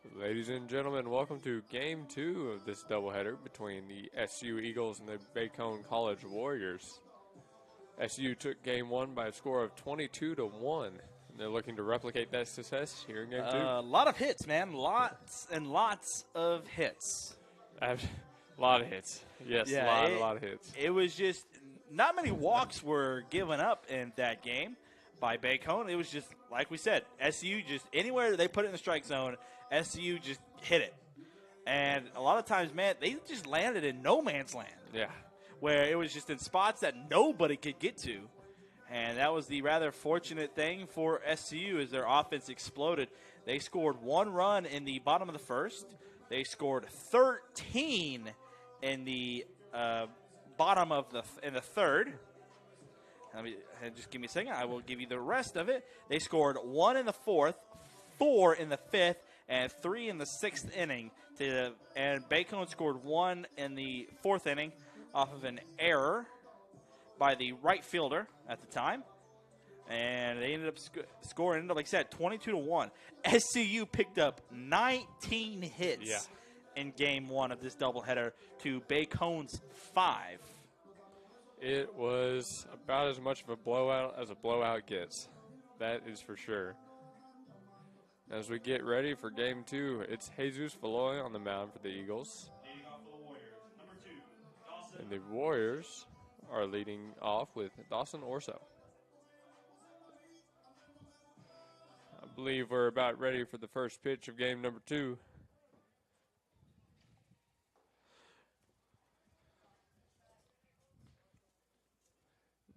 Ladies and gentlemen, welcome to Game 2 of this doubleheader between the SU Eagles and the Bacone College Warriors. SU took Game 1 by a score of 22-1, and they're looking to replicate that success here in Game 2. A lot of hits, man. Lots and lots of hits. A lot of hits. Yes, Yeah, a lot of hits. It was just not many walks were given up in that game by Bacone. It was just, like we said, SU just anywhere they put it in the strike zone, SU just hit it. And a lot of times, man, they just landed in no man's land. Yeah. Where it was just in spots that nobody could get to. And that was the rather fortunate thing for SCU as their offense exploded. They scored 1 run in the bottom of the first. They scored 13 in the bottom of the third. Just give me a second. I will give you the rest of it. They scored 1 in the fourth, 4 in the fifth, and 3 in the sixth inning. And Bacone scored 1 in the fourth inning off of an error by the right fielder at the time. And they ended up scoring, like I said, 22-1. SCU picked up 19 hits in Game 1 of this doubleheader to Bacone's 5. It was about as much of a blowout as a blowout gets. That is for sure. As we get ready for Game 2, it's Jesus Valoy on the mound for the Eagles. Leading off for the Warriors, number 2, Dawson. And the Warriors are leading off with Dawson Orso. I believe we're about ready for the first pitch of game number 2.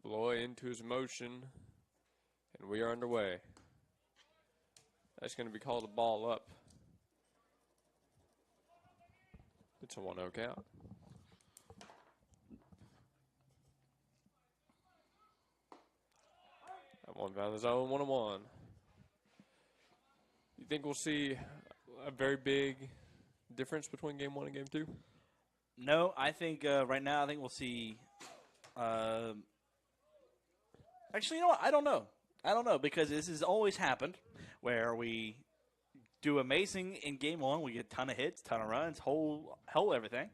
Valoy into his motion, and we are underway. That's going to be called a ball up. It's a 1-0 count. That one found the zone, 1-1. You think we'll see a very big difference between game 1 and game 2? No, I think right now I think we'll see. Actually, you know what? I don't know. I don't know because this has always happened where we do amazing in game 1. We get a ton of hits, ton of runs, whole everything.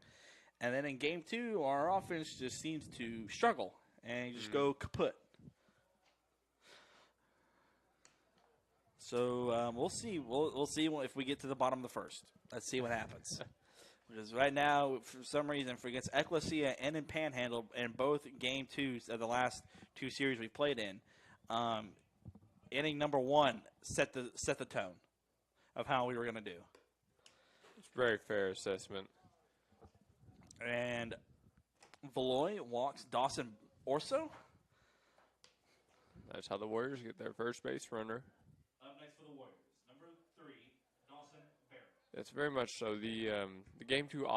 And then in game 2, our offense just seems to struggle and just go kaput. So we'll see. We'll see if we get to the bottom of the first. Let's see what happens. Because right now, for some reason, for against Ecclesia and in Panhandle, in both game 2s of the last 2 series we played in, inning number 1 set the tone of how we were going to do. It's a very fair assessment. And Valoy walks Dawson Orso. That's how the Warriors get their first base runner. Up next for the Warriors, number 3, Dawson Barrett. It's very much so. The game 2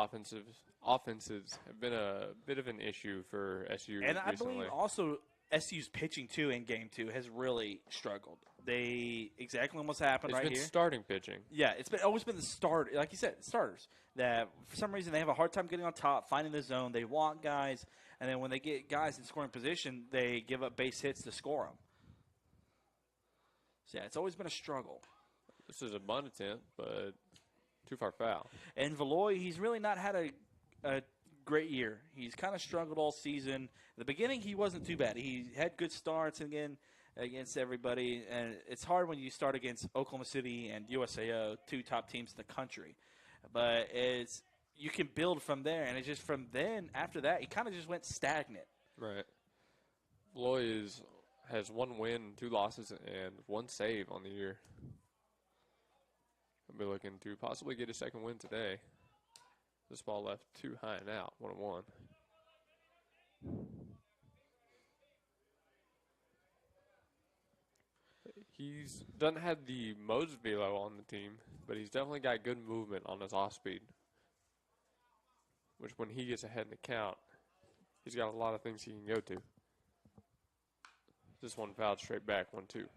offenses have been a bit of an issue for SU And recently. I believe also SU's pitching too in game 2 has really struggled. They exactly what's happened It's right been here. starting pitching. Yeah, it's always been the start, like you said, starters that for some reason they have a hard time getting on top, finding the zone. They want guys, and then when they get guys in scoring position, they give up base hits to score them. So yeah, it's always been a struggle. This is a bunt attempt, but too far foul. And Valoy, he's really not had a great year. He's kind of struggled all season. At the beginning, he wasn't too bad. He had good starts again against everybody, and it's hard when you start against Oklahoma City and USAO, 2 top teams in the country. But you can build from there, and it's just from then, after that, he kind of just went stagnant. Right. Valoy has 1 win, 2 losses, and 1 save on the year. I'll be looking to possibly get a second win today. This ball left too high and out, 1-1. He's doesn't have the most velo on the team, but he's definitely got good movement on his off speed. Which when he gets ahead in the count, he's got a lot of things he can go to. This one fouled straight back, 1-2.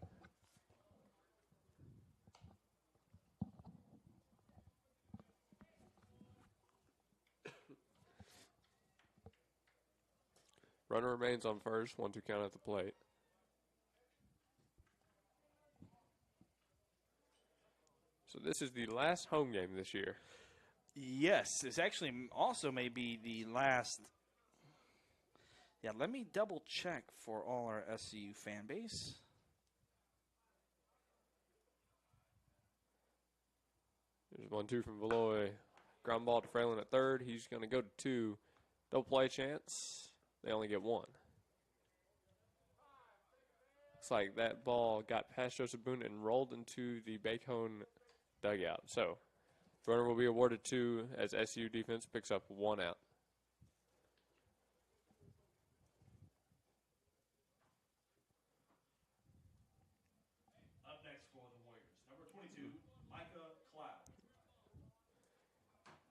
Runner remains on first, 1-2 count at the plate. So this is the last home game this year. Yes, this actually also may be the last. Yeah, let me double check for all our SCU fan base. There's 1-2 from Valoy. Ground ball to Fralin at third. He's going to go to 2. Double play chance. They only get 1. Looks like that ball got past Joseph Boone and rolled into the Bacone dugout. So, runner will be awarded 2 as SU defense picks up 1 out. Up next for the Warriors, number 22, Micah Cloud.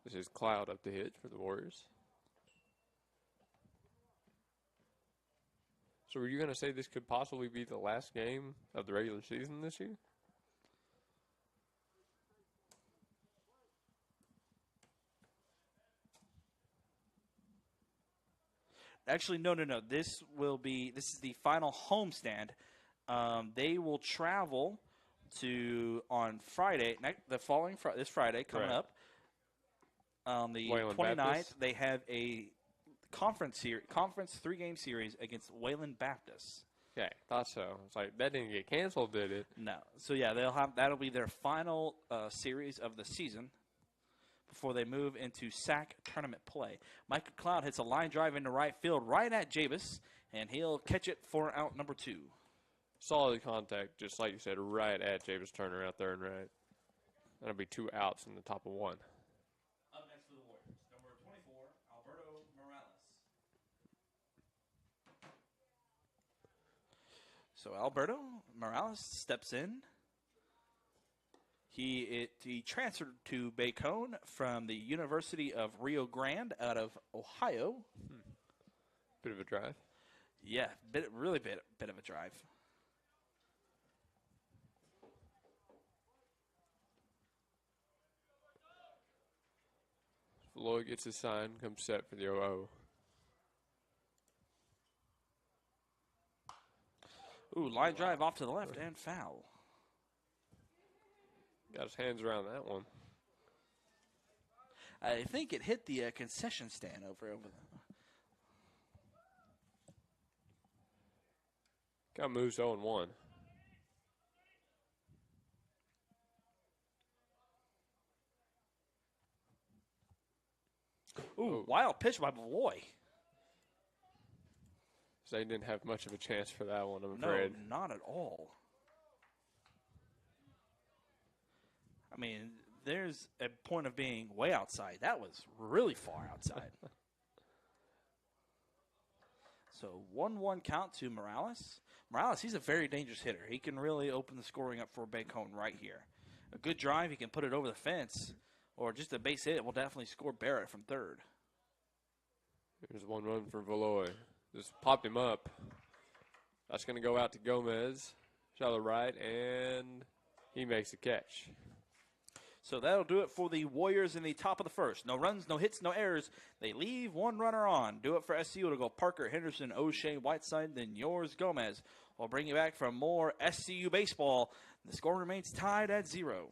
This is Cloud up the hitch for the Warriors. So were you going to say this could possibly be the last game of the regular season this year? Actually, no. This is the final homestand. They will travel to on Friday, this Friday coming Right. up. On the Wayland 29th, Baptist? they have a conference 3-game series against Wayland Baptist. Yeah, thought so. It's like that didn't get canceled, did it? No. So yeah, that'll be their final series of the season before they move into SAC tournament play. Micah Cloud hits a line drive into right field right at Jabus, and he'll catch it for out number 2. Solid contact, just like you said, right at Javis Turner out there and right. That'll be 2 outs in the top of 1. Up next for the Warriors, number 24, Alberto Morales. So Alberto Morales steps in. He transferred to Bacone from the University of Rio Grande out of Ohio. Bit of a drive. Yeah, really bit of a drive. Lloyd gets his sign, comes set for the 0-0. Ooh, line drive off to the left and foul. Got his hands around that one. I think it hit the concession stand over there. Got moves 0-1. Ooh, wild pitch by Beloy. So they didn't have much of a chance for that one, I'm No, afraid. not at all. I mean, there's a point of being way outside. That was really far outside. So 1-1 count to Morales. Morales, he's a very dangerous hitter. He can really open the scoring up for Bacone right here. A good drive, he can put it over the fence, or just a base hit will definitely score Barrett from third. Here's 1 run for Valoy. Just popped him up. That's going to go out to Gomez. Shallow right, and he makes the catch. So that'll do it for the Warriors in the top of the first. No runs, no hits, no errors. They leave 1 runner on. Do it for SCU. It'll go Parker, Henderson, O'Shea, Whiteside, then yours, Gomez. We'll bring you back for more SCU baseball. The score remains tied at 0.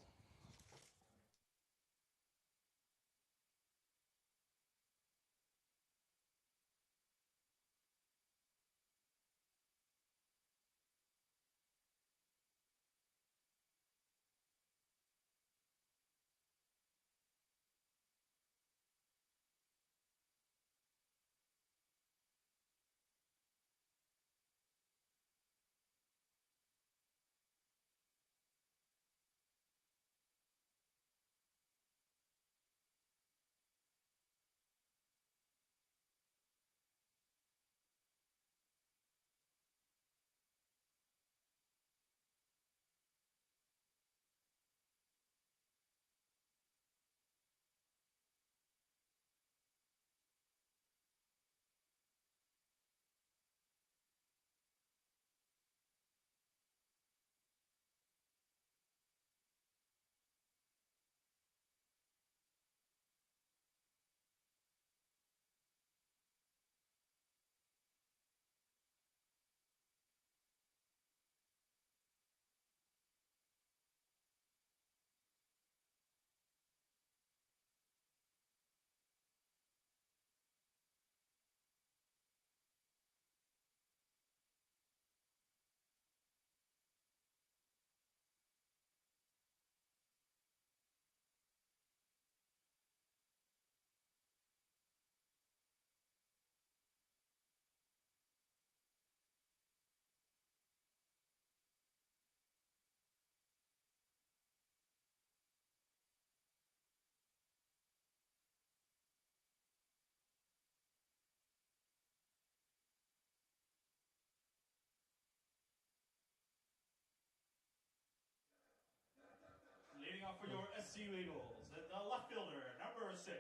SCU Eagles, the left fielder, number 6,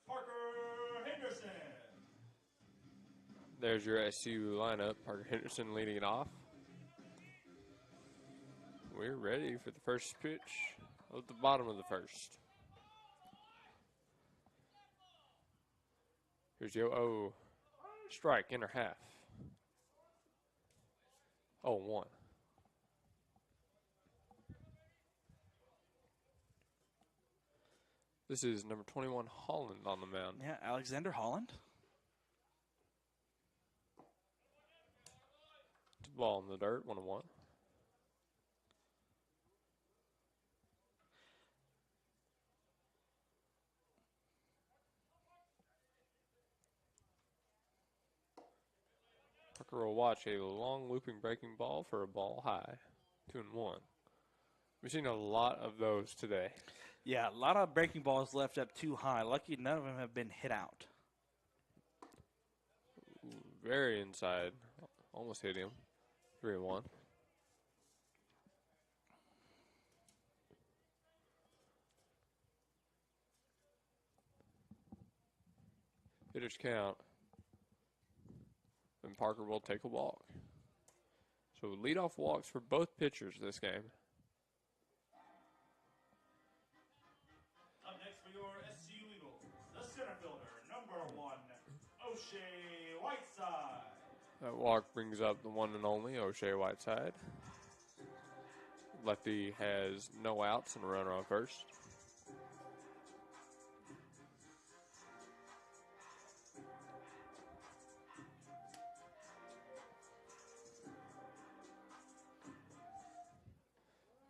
Parker Henderson. There's your SU lineup. Parker Henderson leading it off. We're ready for the first pitch at the bottom of the first. Here's your strike, inner half. 0-1. This is number 21, Holland, on the mound. Yeah, Alexander Holland. Ball in the dirt, 1-1. Parker will watch a long looping breaking ball for a ball high, 2-1. We've seen a lot of those today. Yeah, a lot of breaking balls left up too high. Lucky none of them have been hit out. Very inside, almost hit him, 3-1. Hitters count. And Parker will take a walk. So leadoff walks for both pitchers this game. Up next for your SCU Eagles, the center fielder, number 1, O'Shea Whiteside. That walk brings up the one and only O'Shea Whiteside. Lefty has no outs and a runner on first.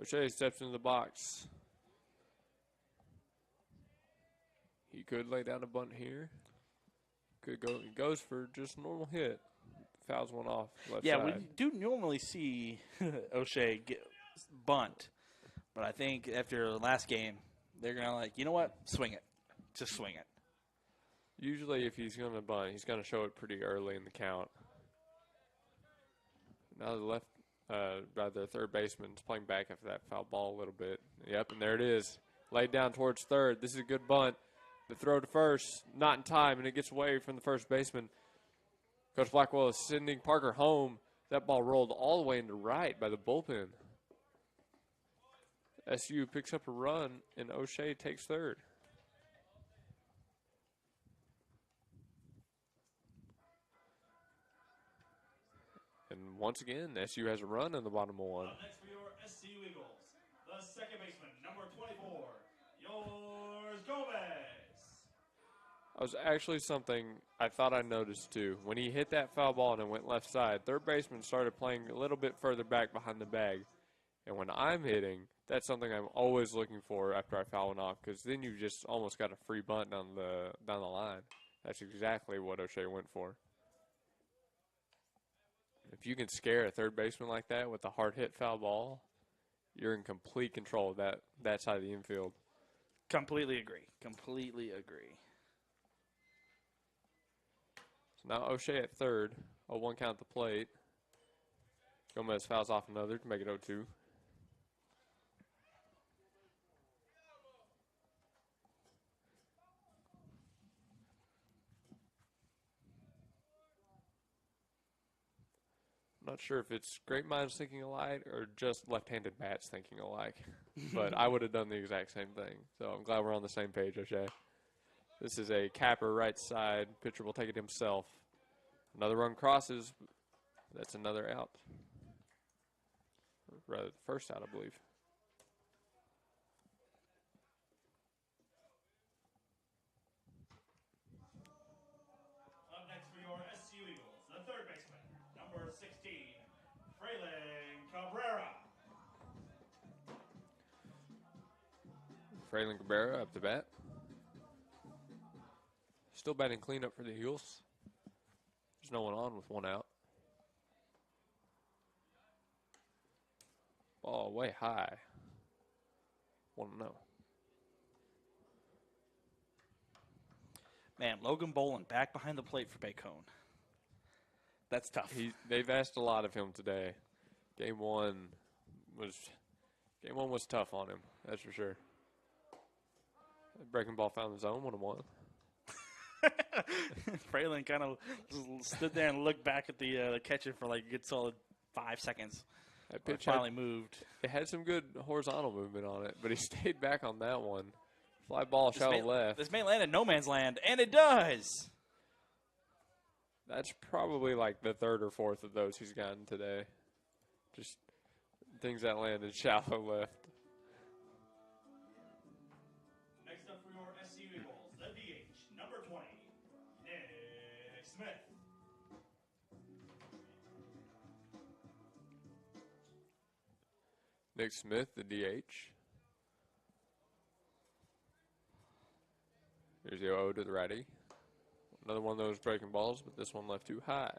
O'Shea steps into the box. He could lay down a bunt here. Could go. He goes for just a normal hit. Fouls one off left Yeah, side. we do normally see O'Shea bunt, but I think after the last game, they're gonna you know what, swing it, just swing it. Usually, if he's going to bunt, he's going to show it pretty early in the count. Now the third baseman's playing back after that foul ball a little bit. Yep, and there it is. Laid down towards third. This is a good bunt. The throw to first, not in time, and it gets away from the first baseman. Coach Blackwell is sending Parker home. That ball rolled all the way into right by the bullpen. SU picks up a run, and O'Shea takes third. And once again, SU has a run in the bottom of one. Up next for your SCU Eagles, the second baseman, number 24, yours Gomez. That was actually something I thought I noticed too. When he hit that foul ball and it went left side, third baseman started playing a little bit further back behind the bag. And when I'm hitting, that's something I'm always looking for after I foul one off, because then you just almost got a free bunt down the line. That's exactly what O'Shea went for. If you can scare a third baseman like that with a hard hit foul ball, you're in complete control of that side of the infield. Completely agree. Completely agree. So now O'Shea at third, 0-1 count at the plate. Gomez fouls off another to make it 0-2. I'm not sure if it's great minds thinking alike or just left-handed bats thinking alike, but I would have done the exact same thing. So I'm glad we're on the same page, O'Shea. This is a capper right side. Pitcher will take it himself. Another run crosses. That's another out. Or rather, the first out, I believe. Up next for your SCU Eagles, the third baseman, number 16, Fraylin Cabrera. Fraylin Cabrera up to bat. Still batting cleanup for the Eagles. There's no one on with one out. Ball way high. 1-0. Man, Logan Bolin back behind the plate for Bacone. That's tough. They've asked a lot of him today. Game one was tough on him, that's for sure. Breaking ball found the zone, 1-1. Fralin kind of stood there and looked back at the catcher for like a good solid 5 seconds. That It pitch finally moved. it had some good horizontal movement on it, but he stayed back on that one. Fly ball, shallow left. This may land in no man's land, and it does. That's probably like the third or fourth of those he's gotten today. Just things that landed shallow left. Next up for your SCU Eagles, the DH, number 20, Nick Smith. Nick Smith, the DH. Here's the 0 to the righty. Another one of those breaking balls, but this one left too high.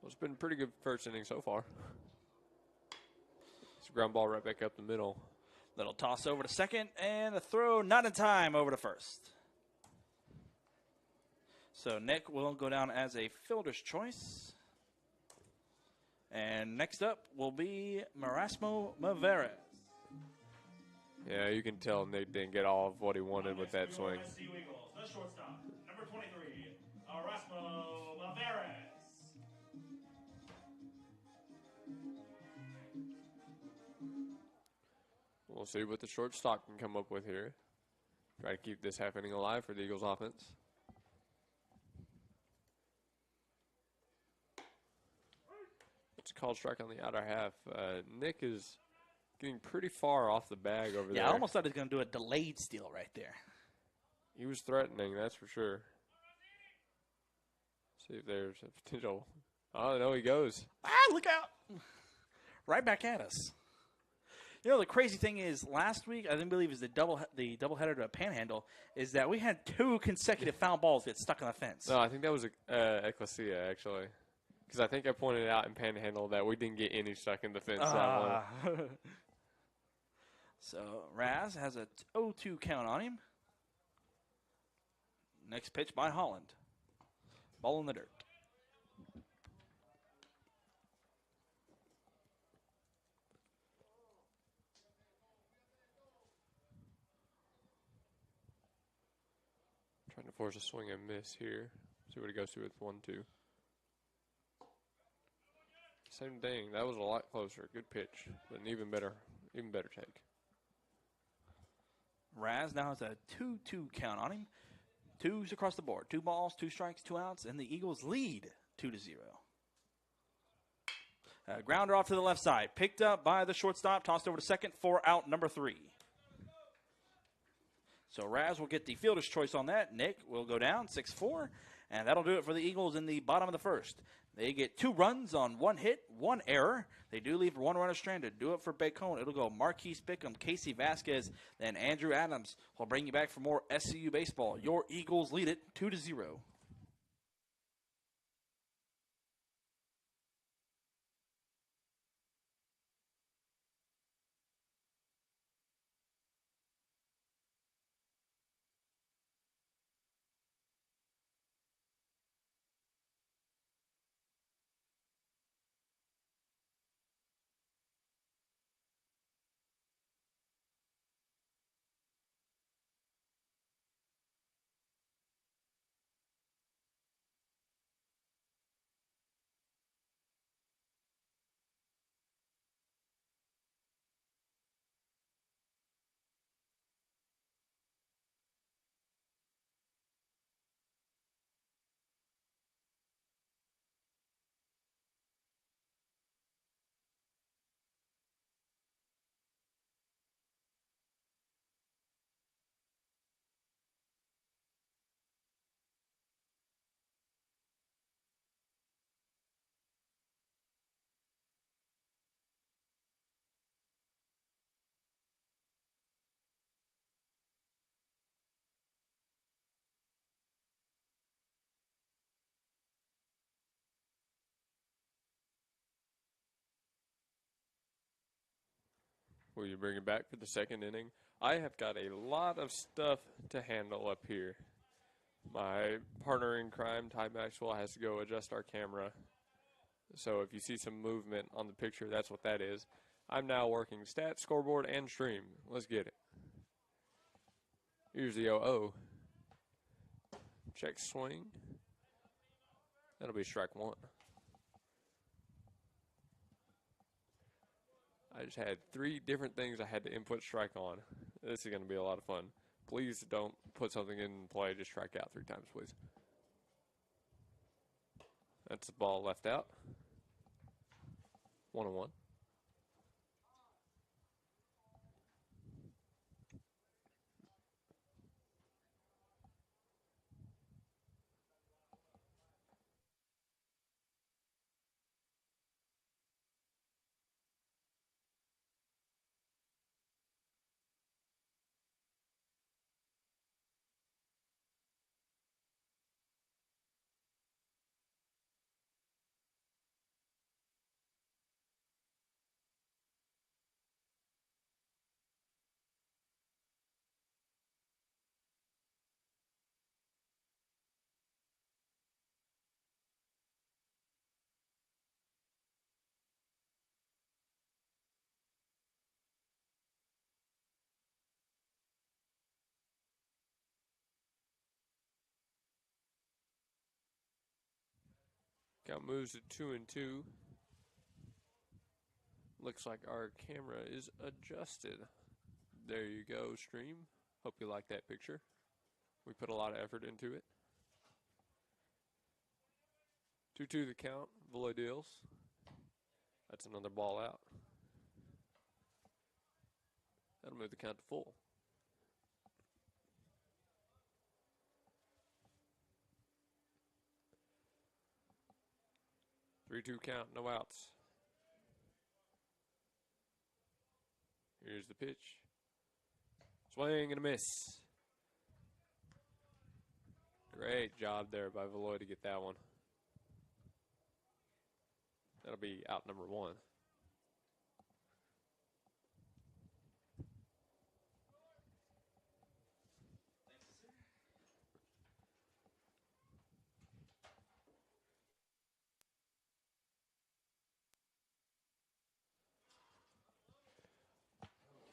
Well, it's been a pretty good first inning so far. It's a ground ball right back up the middle. Little toss over to second, and a throw not in time over to first. So Nick will go down as a fielder's choice. And next up will be Marasmo Maveres. Yeah, you can tell Nick didn't get all of what he wanted with that swing. SCU Eagles, the shortstop, number 23, Erasmo Maveres. We'll see what the shortstop can come up with here. Try to keep this happening alive for the Eagles offense. It's a called strike on the outer half. Nick is getting pretty far off the bag over there. Yeah, I almost thought he was going to do a delayed steal right there. He was threatening, that's for sure. See if there's a potential. Oh, no, he goes. Ah, look out. Right back at us. You know, the crazy thing is, last week, I didn't believe it was the doubleheader to a Panhandle, is that we had 2 consecutive foul balls get stuck on the fence. No, I think that was Ecclesia, actually. Because I think I pointed out in Panhandle that we didn't get any stuck in the fence that one. So, Raz has a 0-2 count on him. Next pitch by Holland. Ball in the dirt. Trying to force a swing and miss here. See what he goes to with 1-2. Same thing. That was a lot closer. Good pitch, but an even better take. Raz now has a 2-2 count on him. 2s across the board. 2 balls, 2 strikes, 2 outs, and the Eagles lead 2-0. Grounder off to the left side. Picked up by the shortstop. Tossed over to second for out number 3. So Raz will get the fielder's choice on that. Nick will go down 6-4, and that'll do it for the Eagles in the bottom of the first. They get 2 runs on 1 hit, 1 error. They do leave 1 runner stranded. Do it for Bacone. It'll go Marquise Bickham, Casey Vasquez, then Andrew Adams. We'll bring you back for more SCU baseball. Your Eagles lead it 2-0. Will you bring it back for the second inning? I have got a lot of stuff to handle up here. My partner in crime, Ty Maxwell, has to go adjust our camera. So if you see some movement on the picture, that's what that is. I'm now working stats, scoreboard, and stream. Let's get it. Here's the 0-0. Check swing. That'll be strike one. I just had 3 different things I had to input strike on. This is going to be a lot of fun. Please don't put something in play. Just strike out 3 times, please. That's the ball left out. 1-1. Count moves to 2-2. Looks like our camera is adjusted. There you go, stream. Hope you like that picture. We put a lot of effort into it. 2-2 the count. Valois deals. That's another ball out. That'll move the count to full. Three-two count, no outs. Here's the pitch. Swing and a miss. Great job there by Valois to get that one. That'll be out number 1.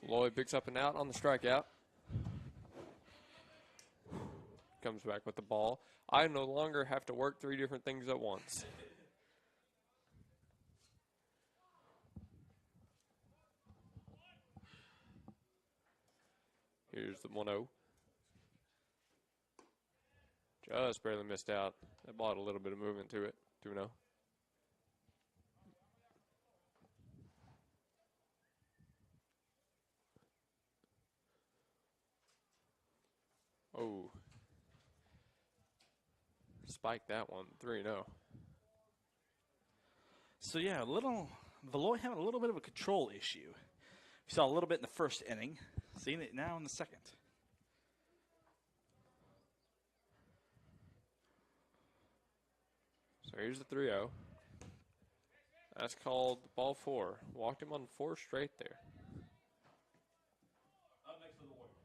Lloyd picks up an out on the strikeout. Comes back with the ball. I no longer have to work 3 different things at once. Here's the 1-0. Just barely missed out. That brought a little bit of movement to it. 2-0. Oh. Spiked that one. 3-0. So, yeah, Valois having a little bit of a control issue. We saw a little bit in the first inning. Seeing it now in the second. So here's the 3-0. That's called ball 4. Walked him on 4 straight there. Up next for the Warriors,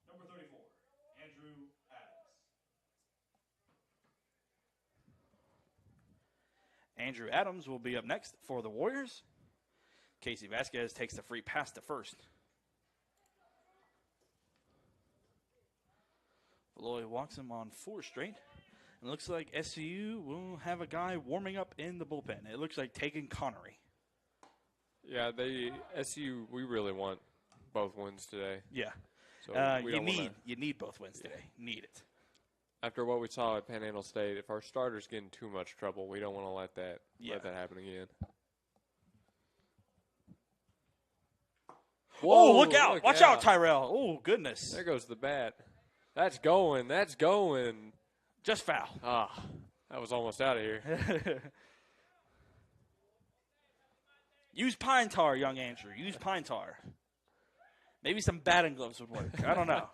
number 34, Andrew Adams. Andrew Adams will be up next for the Warriors. Casey Vasquez takes the free pass to first. Valois walks him on 4 straight. And looks like SCU will have a guy warming up in the bullpen. It looks like Tegan Connery. Yeah, SU, we really want both wins today. Yeah. So you need both wins today. Need it. After what we saw at Panhandle State, if our starters get in too much trouble, we don't want to let that happen again. Whoa, look out. Watch out, Tyrell. Oh, goodness. There goes the bat. That's going. That's going. Just foul. That was almost out of here. Use pine tar, young Andrew. Use pine tar. Maybe some batting gloves would work. I don't know.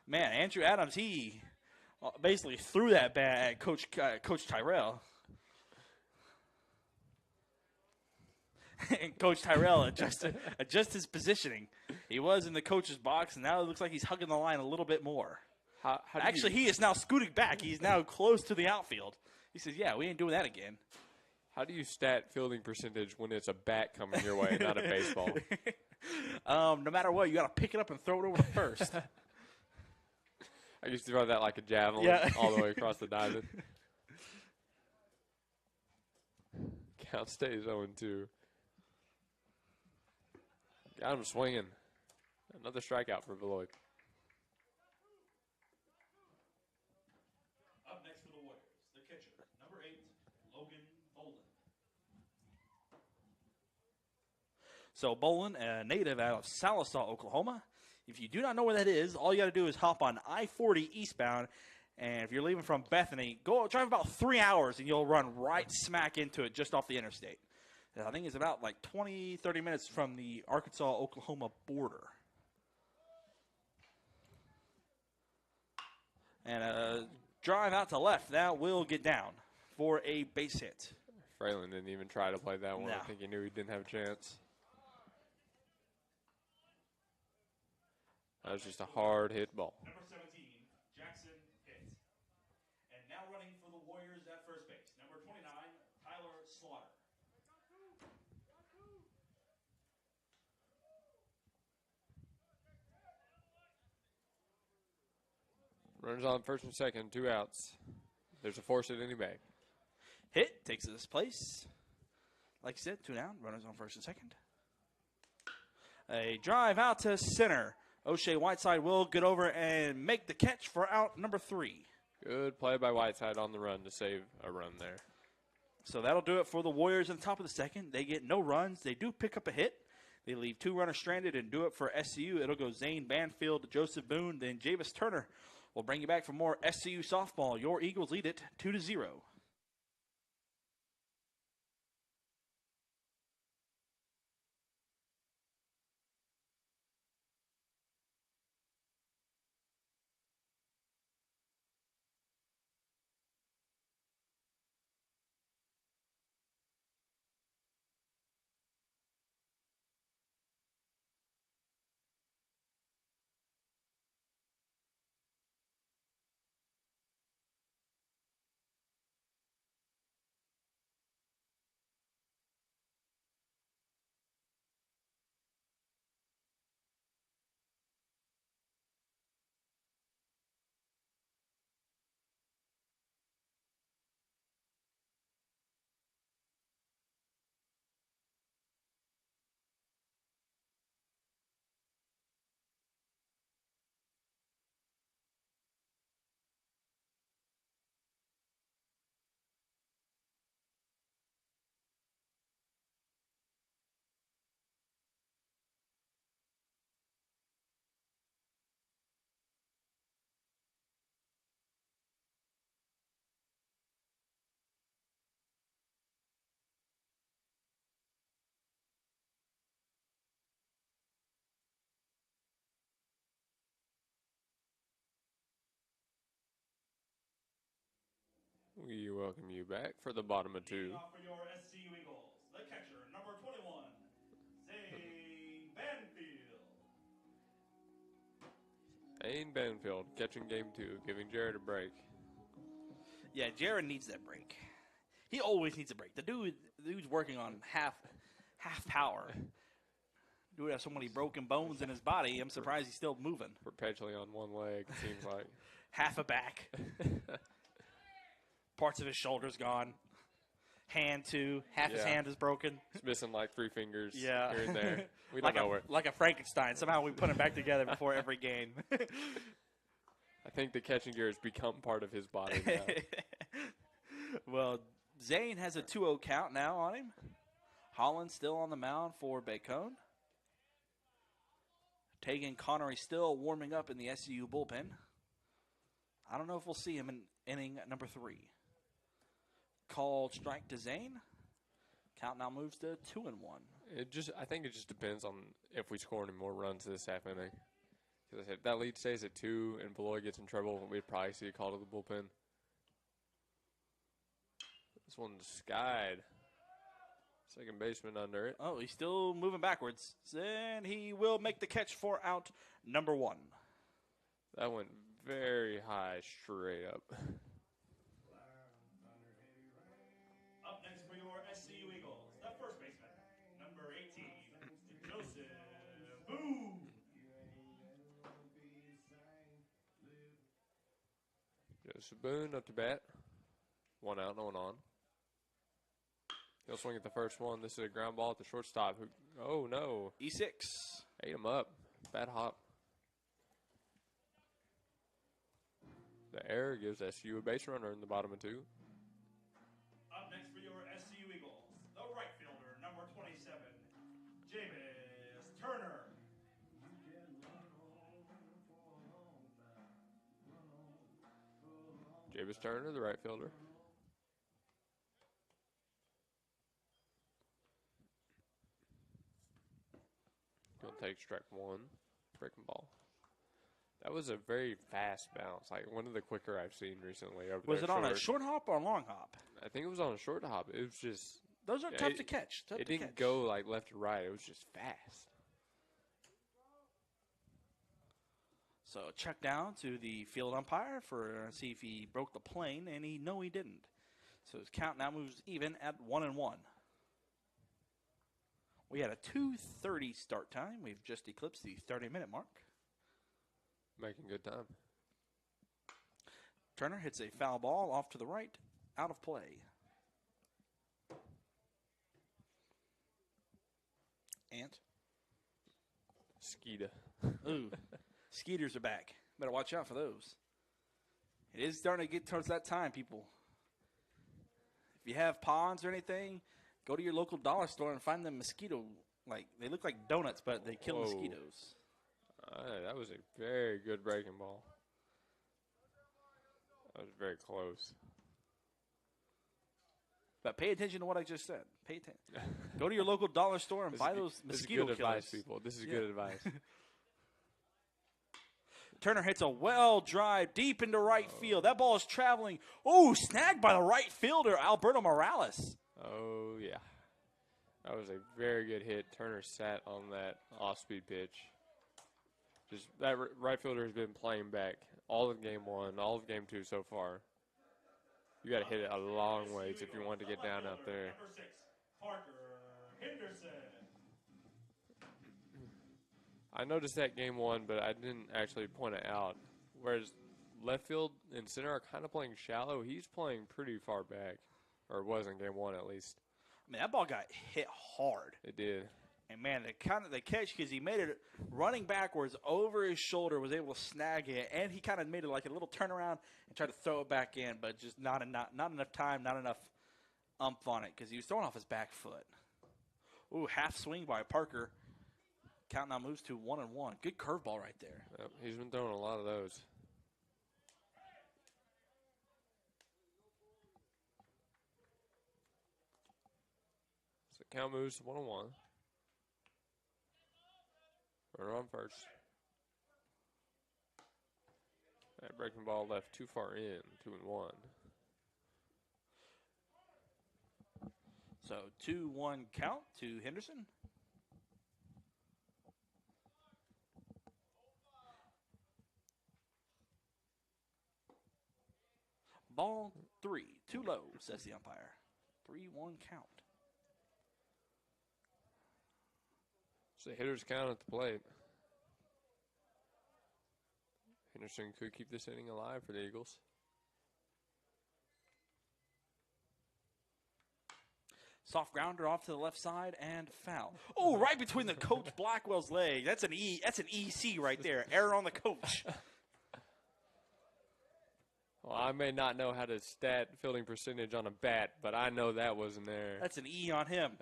Man, Andrew Adams, he basically threw that bat at Coach Tyrell. And Coach Tyrell adjusted his positioning. He was in the coach's box, and now it looks like he's hugging the line a little bit more. Actually, he is now scooting back. He's now close to the outfield. He says, yeah, we ain't doing that again. How do you stat fielding percentage when it's a bat coming your way, not a baseball? No matter what, you got to pick it up and throw it over the first. I used to throw that like a javelin Yeah. all the way across the diamond. Count stays 0-2. Got him swinging. Another strikeout for Beloit. Up next for the Warriors, the catcher, number 8, Logan Bolin. So Bolin, a native out of Sallisaw, Oklahoma. If you do not know where that is, all you got to do is hop on I-40 eastbound, and if you're leaving from Bethany, go drive about 3 hours, and you'll run right smack into it just off the interstate. I think it's about like 20, 30 minutes from the Arkansas-Oklahoma border. And a drive out to left, that will get down for a base hit. Fralin didn't even try to play that one. No. I think he knew he didn't have a chance. That was just a hard hit ball. Number 17, Jackson hit. And now running for the Warriors at first base, number 29, Tyler Slaughter. Runners on first and second, 2 outs. There's a force at any bag. Hit, takes his place. Like I said, 2 down, runners on first and second. A drive out to center. O'Shea Whiteside will get over and make the catch for out number 3. Good play by Whiteside on the run to save a run there. So that'll do it for the Warriors in the top of the second. They get no runs. They do pick up a hit. They leave 2 runners stranded and do it for SCU. It'll go Zane Banfield, Joseph Boone, then Javis Turner. We'll bring you back for more SCU softball. Your Eagles lead it 2-0. We welcome you back for the bottom of 2. Leading off for your SCU Eagles, the catcher, number 21, Zane Banfield. Zane Banfield catching game 2, giving Jared a break. Yeah, Jared needs that break. He always needs a break. The dude's working on half power. Dude has so many broken bones in his body. I'm surprised he's still moving. Perpetually on one leg, it seems like. Half a back. Parts of his shoulders gone. Hand too. Half his Yeah. hand is broken. He's missing like 3 fingers Yeah. here and there. We don't like know where. like a Frankenstein. Somehow we put him back together before every game. I think the catching gear has become part of his body now. Well, Zane has a 2-0 count now on him. Holland still on the mound for Bacone. Tegan Connery still warming up in the SCU bullpen. I don't know if we'll see him in inning number 3. Called strike to Zane. Count now moves to 2-1. I think it just depends on if we score any more runs this half inning. Because I said that lead stays at 2 and Beloit gets in trouble, we'd probably see a call to the bullpen. This one's skied. Second baseman under it. Oh, he's still moving backwards. And he will make the catch for out number 1. That went very high, straight up. Up next for your So Boone up to bat. 1 out, no one on. He'll swing at the first one. This is a ground ball at the shortstop. Oh, no. E6. Ate him up. Bad hop. The error gives SU a base runner in the bottom of 2. Up next for your SCU Eagles, the right fielder, number 27, James Turner. Javis Turner, the right fielder. He'll take strike 1. Breaking ball. That was a very fast bounce, like one of the quicker I've seen recently. Over Was there it on a short hop or a long hop? I think it was on a short hop. It was just. Those are Yeah, tough to catch. Tough It to didn't catch. go like left to right. It was just fast. So check down to the field umpire for see if he broke the plane, and he didn't. So his count now moves even at 1-1. We had a 2:30 start time. We've just eclipsed the 30-minute mark. Making good time. Turner hits a foul ball off to the right, out of play. Ant. Skeeta. Ooh, skeeters are back. Better watch out for those. It is starting to get towards that time, people. If you have ponds or anything, go to your local dollar store and find them mosquito. Like they look like donuts, but they kill Whoa. mosquitoes. That was a very good breaking ball. That was very close. But pay attention to what I just said. Pay attention. Go to your local dollar store and buy those mosquito This is good killers. advice, people. This is Yeah. good advice. Turner hits a well drive deep into right field. That ball is traveling. Oh, snagged by the right fielder, Alberto Morales. Oh, yeah. That was a very good hit. Turner sat on that off-speed pitch. Just that right fielder has been playing back all of game 1, all of game 2 so far. You got to hit it a long ways if you want to get down out there. Number 6, Parker Henderson. I noticed that game 1, but I didn't actually point it out. Whereas left field and center are kind of playing shallow, he's playing pretty far back, or was in game 1 at least. I mean, that ball got hit hard. It did. And, man, the catch, because he made it running backwards over his shoulder, was able to snag it, and he kind of made it like a little turnaround and tried to throw it back in, but just not enough time, not enough umph on it, because he was throwing off his back foot. Ooh, half swing by Parker. Count now moves to 1-1. Good curveball right there. Yep, he's been throwing a lot of those. So count moves to 1-1. Runner on first. That breaking ball left too far in, 2-1. So 2-1 count to Henderson. Ball 3, too low, says the umpire. 3-1 count. So hitters count at the plate. Henderson could keep this inning alive for the Eagles. Soft grounder off to the left side and foul. Oh, right between the Coach Blackwell's leg. That's an EC right there. Error on the coach. Well, I may not know how to stat fielding percentage on a bat, but I know that wasn't there. That's an E on him.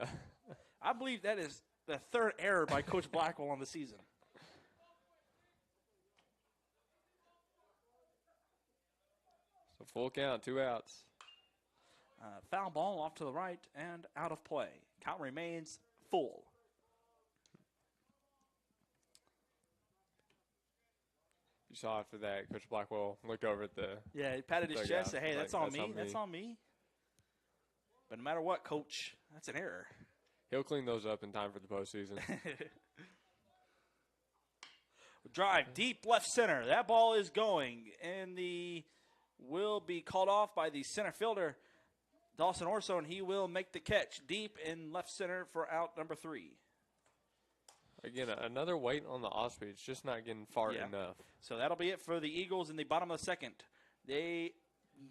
I believe that is the third error by Coach Blackwell on the season. So full count, 2 outs. Foul ball off to the right and out of play. Count remains full. You saw after that, Coach Blackwell looked over at the. Yeah, he patted his Dugout, chest and said, hey, like, that's on me. That's on me. But no matter what, Coach, that's an error. He'll clean those up in time for the postseason. Drive deep left center. That ball is going, and will be called off by the center fielder, Dawson Orso, and he will make the catch deep in left center for out number 3. Again, another weight on the off speed. It's just not getting far Yeah. enough. So that'll be it for the Eagles in the bottom of the second. They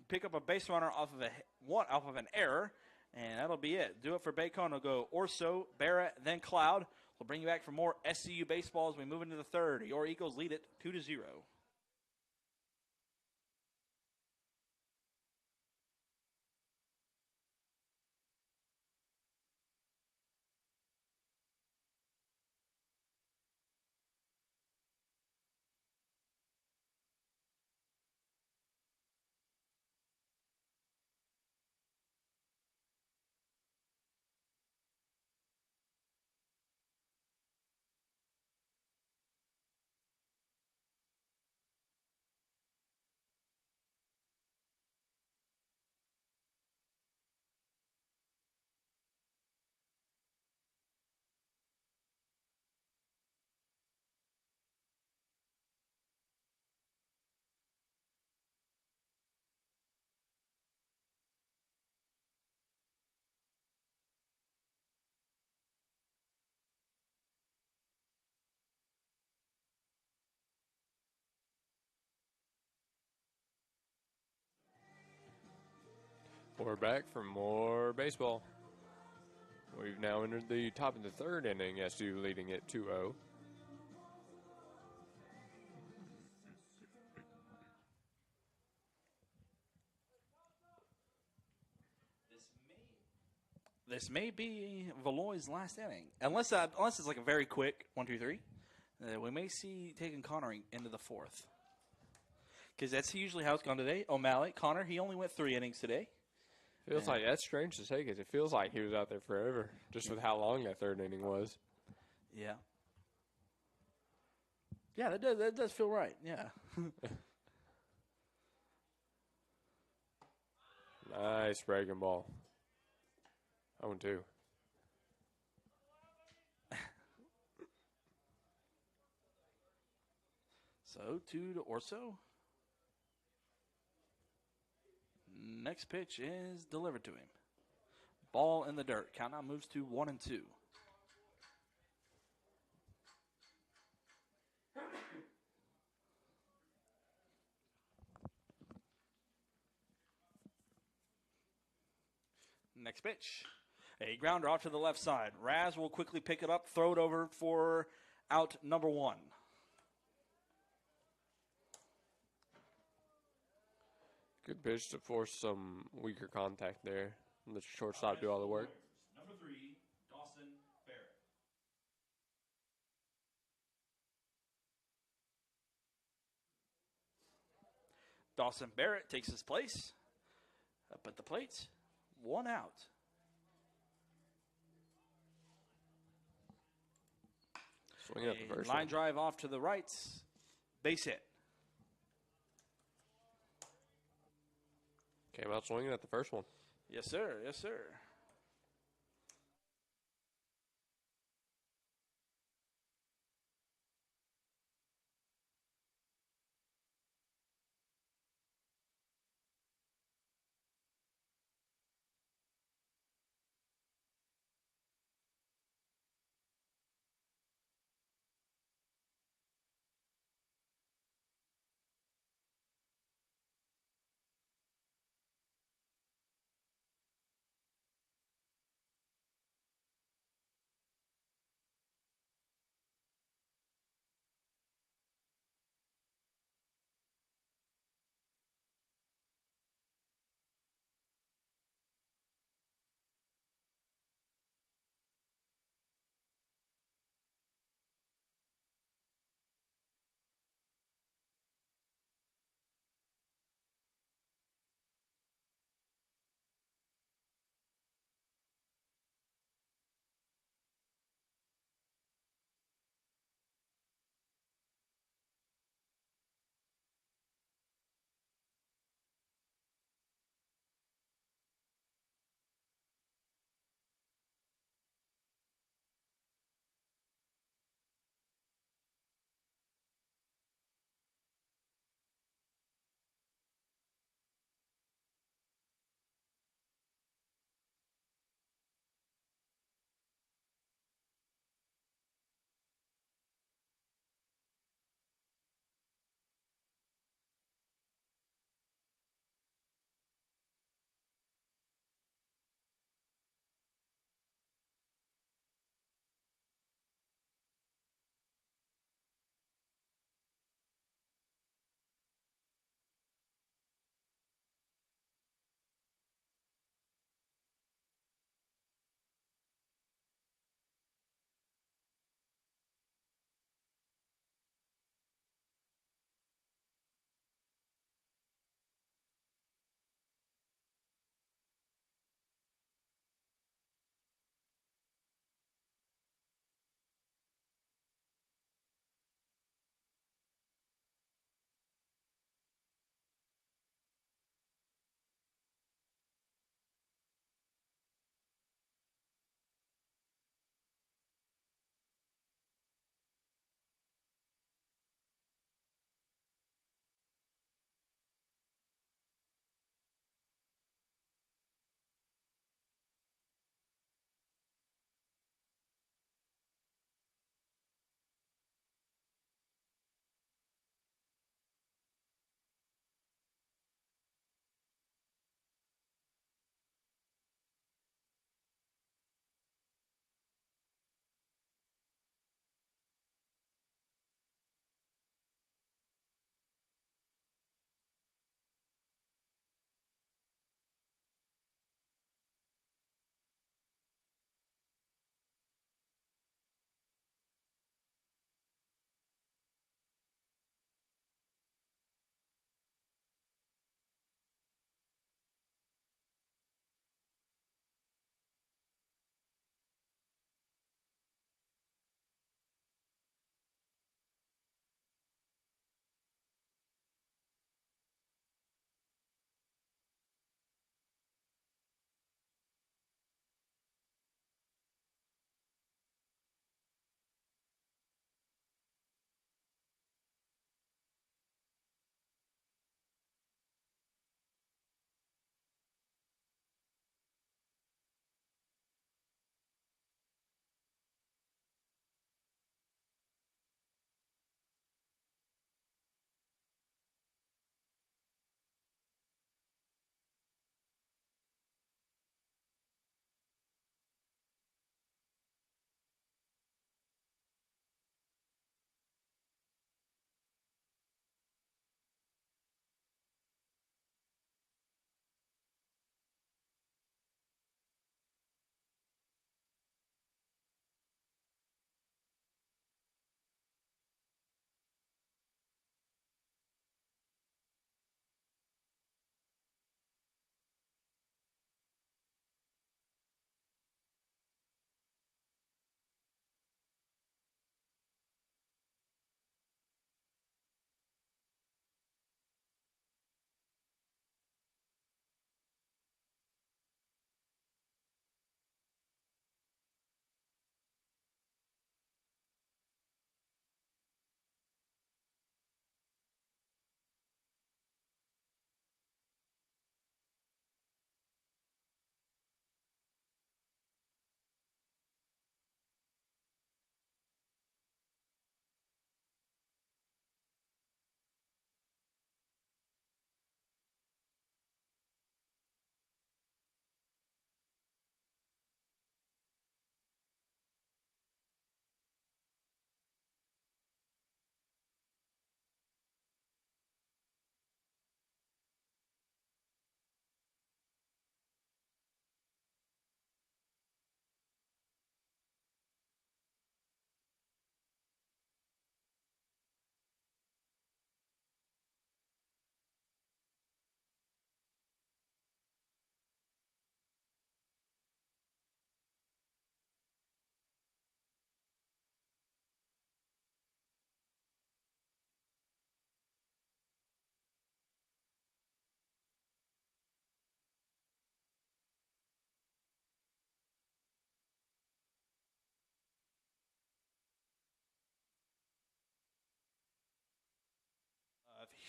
pick up a base runner off of an error, and that'll be it. Do it for Bacone. It'll go Orso, Barrett, then Cloud. We'll bring you back for more SCU baseball as we move into the third. Your Eagles lead it 2-0. We're back for more baseball. We've now entered the top of the third inning, SU leading it 2-0. This may be Valois' last inning, unless it's like a very quick 1, 2, 3. We may see taking Connor into the fourth, because that's usually how it's gone today. O'Malley, Connor, he only went 3 innings today. Feels like that's strange to say because it feels like he was out there forever, just with how long that third inning was. Yeah. Yeah, that does feel right. Yeah. Nice breaking ball. 0-2. So 2 to Orso. Next pitch is delivered to him. Ball in the dirt. Count now moves to 1-2. Next pitch. A grounder off to the left side. Raz will quickly pick it up, throw it over for out number 1. Good pitch to force some weaker contact there. Let the shortstop do all the work. Number 3, Dawson Barrett. Dawson Barrett takes his place. Up at the plate. 1 out. Swinging at the first Line one. drive off to the right. Base hit. Came out swinging at the first one. Yes, sir. Yes, sir.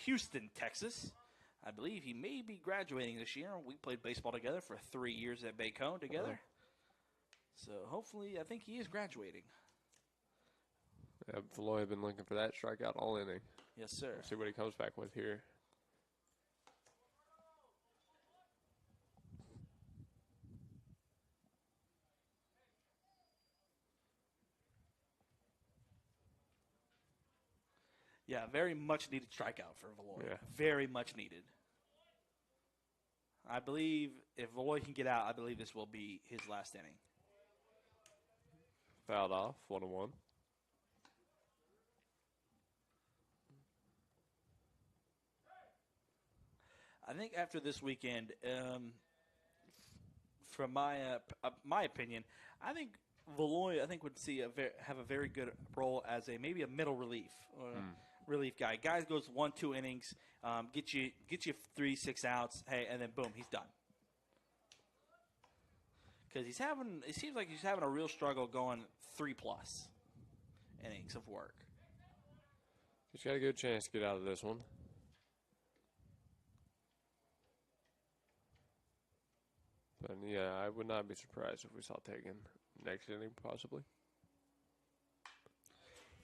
Houston, Texas. I believe he may be graduating this year. We played baseball together for 3 years at Bacone together. So hopefully, I think he is graduating. Yeah, Valois been looking for that strikeout all inning. Yes, sir. Let's see what he comes back with here. Yeah, very much needed strikeout for Valois. Yeah. Very much needed. I believe if Valois can get out, I believe this will be his last inning. Fouled off, 1-1. I think after this weekend, from my opinion, I think Valois would see have a very good role as maybe a middle relief relief guy. Guy goes 1-2 innings, get you 3-6 outs, hey, and then boom, he's done. Because it seems like he's having a real struggle going 3+ innings of work. He's got a good chance to get out of this one. But yeah, I would not be surprised if we saw Tegan next inning, possibly.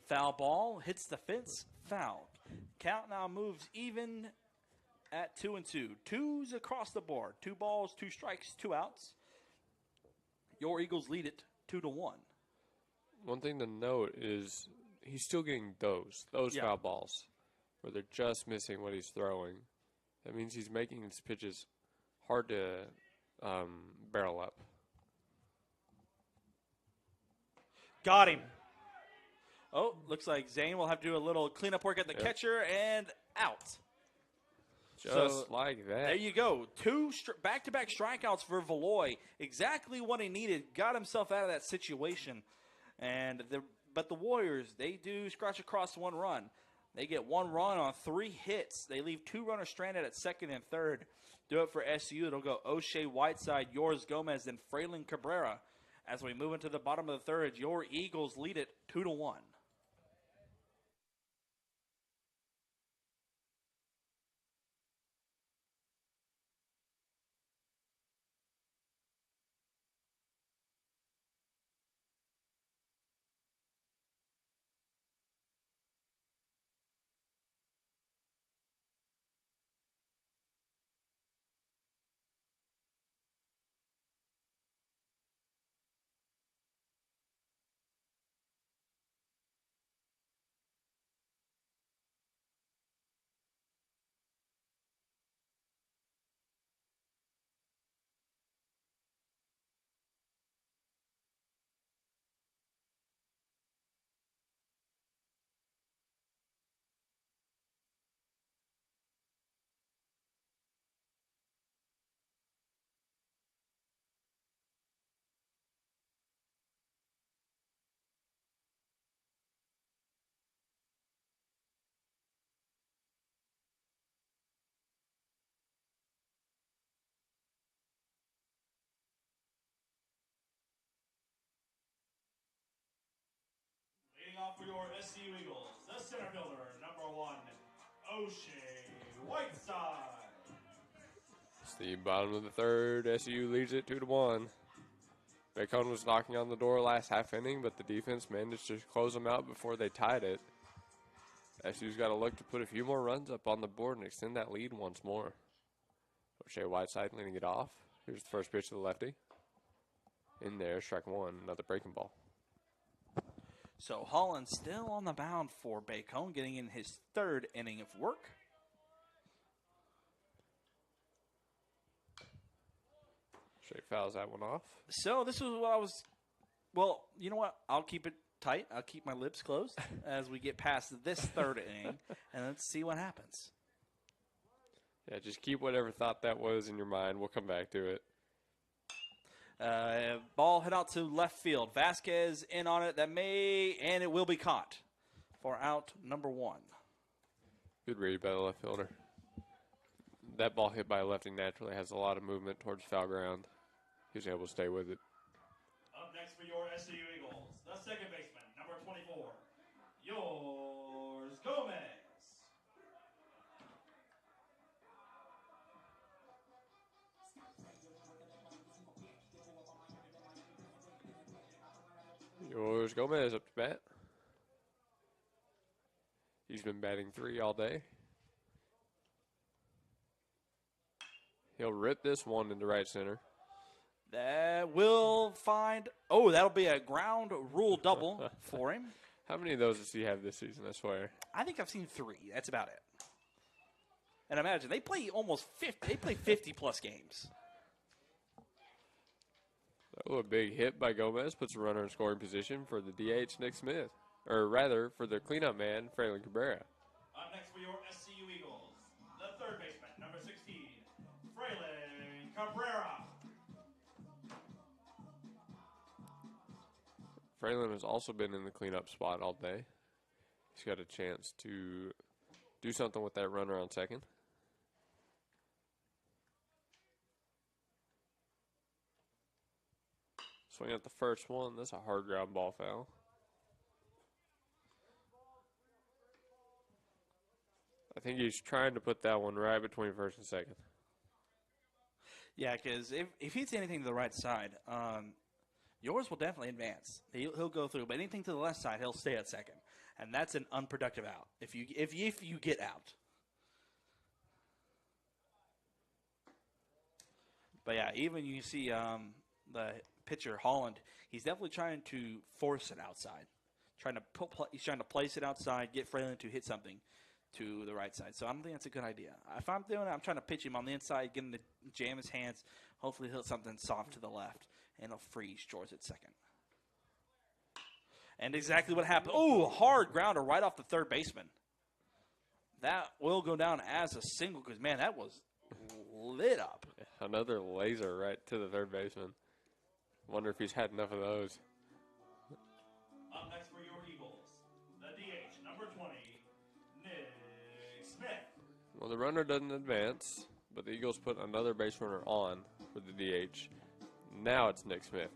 Foul ball, hits the fence, foul. Count now moves even at 2-2. Twos across the board. 2 balls, 2 strikes, 2 outs. Your Eagles lead it 2-1. One thing to note is he's still getting those Yeah. foul balls where they're just missing what he's throwing. That means he's making his pitches hard to barrel up. Got him. Oh, looks like Zane will have to do a little cleanup work at the catcher and out. Just like that. There you go. 2 back-to-back strikeouts for Valois. Exactly what he needed. Got himself out of that situation. But the Warriors, they do scratch across 1 run. They get 1 run on 3 hits. They leave 2 runners stranded at second and third. Do it for SU. It'll go O'Shea Whiteside, Yours Gomez, and Fralin Cabrera. As we move into the bottom of the third, your Eagles lead it 2-1. Leading off for your SCU Eagles, the center fielder, number 1, O'Shea Whiteside. It's the bottom of the third. SU leads it 2-1. Bacone was knocking on the door last half inning, but the defense managed to close them out before they tied it. SU's got to look to put a few more runs up on the board and extend that lead once more. O'Shea Whiteside leading it off. Here's the first pitch to the lefty. In there, strike 1, another breaking ball. So Holland still on the mound for Bacone, getting in his 3rd inning of work. O'Shea fouls that one off. So this was what I was. Well, you know what? I'll keep it tight. I'll keep my lips closed as we get past this 3rd inning, and let's see what happens. Yeah, just keep whatever thought that was in your mind. We'll come back to it. Ball hit out to left field. Vasquez in on it. And it will be caught for out number 1. Good read by the left fielder. That ball hit by a lefty naturally has a lot of movement towards foul ground. He was able to stay with it. Up next for your SCU Eagles, the second baseman, number 24, Yours Gomez. Here's Gomez up to bat. He's been batting 3 all day. He'll rip this one into right center. That will find. Oh, that'll be a ground rule double for him. How many of those does he have this season, I swear? I think I've seen 3. That's about it. And imagine, they play almost 50. They play 50-plus games. Oh, a big hit by Gomez puts a runner in scoring position for the DH, Nick Smith. Or rather, for the cleanup man, Fraylin Cabrera. Up next for your SCU Eagles, the third baseman, number 16, Fraylin Cabrera. Fraylin has also been in the cleanup spot all day. He's got a chance to do something with that runner on second. Swing at the first one. That's a hard ground ball foul. I think he's trying to put that one right between first and second. Yeah, because if he hits anything to the right side, yours will definitely advance. He'll go through, but anything to the left side, he'll stay at second, and that's an unproductive out. If you get out. But yeah, even you see the pitcher Holland, he's definitely trying to force it outside, he's trying to place it outside, get Fraylin to hit something to the right side. So I don't think that's a good idea. If I'm doing it, I'm trying to pitch him on the inside, get him to jam his hands. Hopefully he'll hit something soft to the left, and he'll freeze George at second. And exactly what happened. Oh, hard grounder right off the third baseman. That will go down as a single because, man, that was lit up. Another laser right to the third baseman. Wonder if he's had enough of those. Up next for your Eagles, the DH, number 20, Nick Smith. Well, the runner doesn't advance, but the Eagles put another base runner on for the DH. Now it's Nick Smith.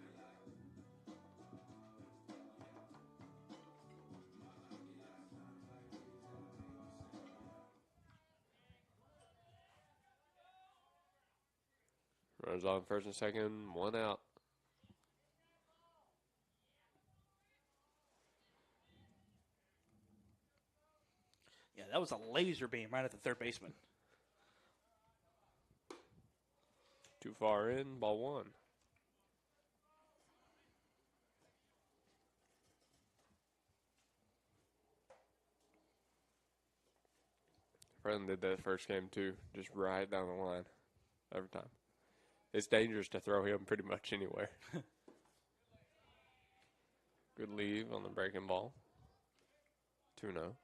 Runners on first and second, 1 out. Yeah, that was a laser beam right at the third baseman. Too far in, ball 1. Friend did that first game too, just right down the line every time. It's dangerous to throw him pretty much anywhere. Good leave on the breaking ball. 2-0.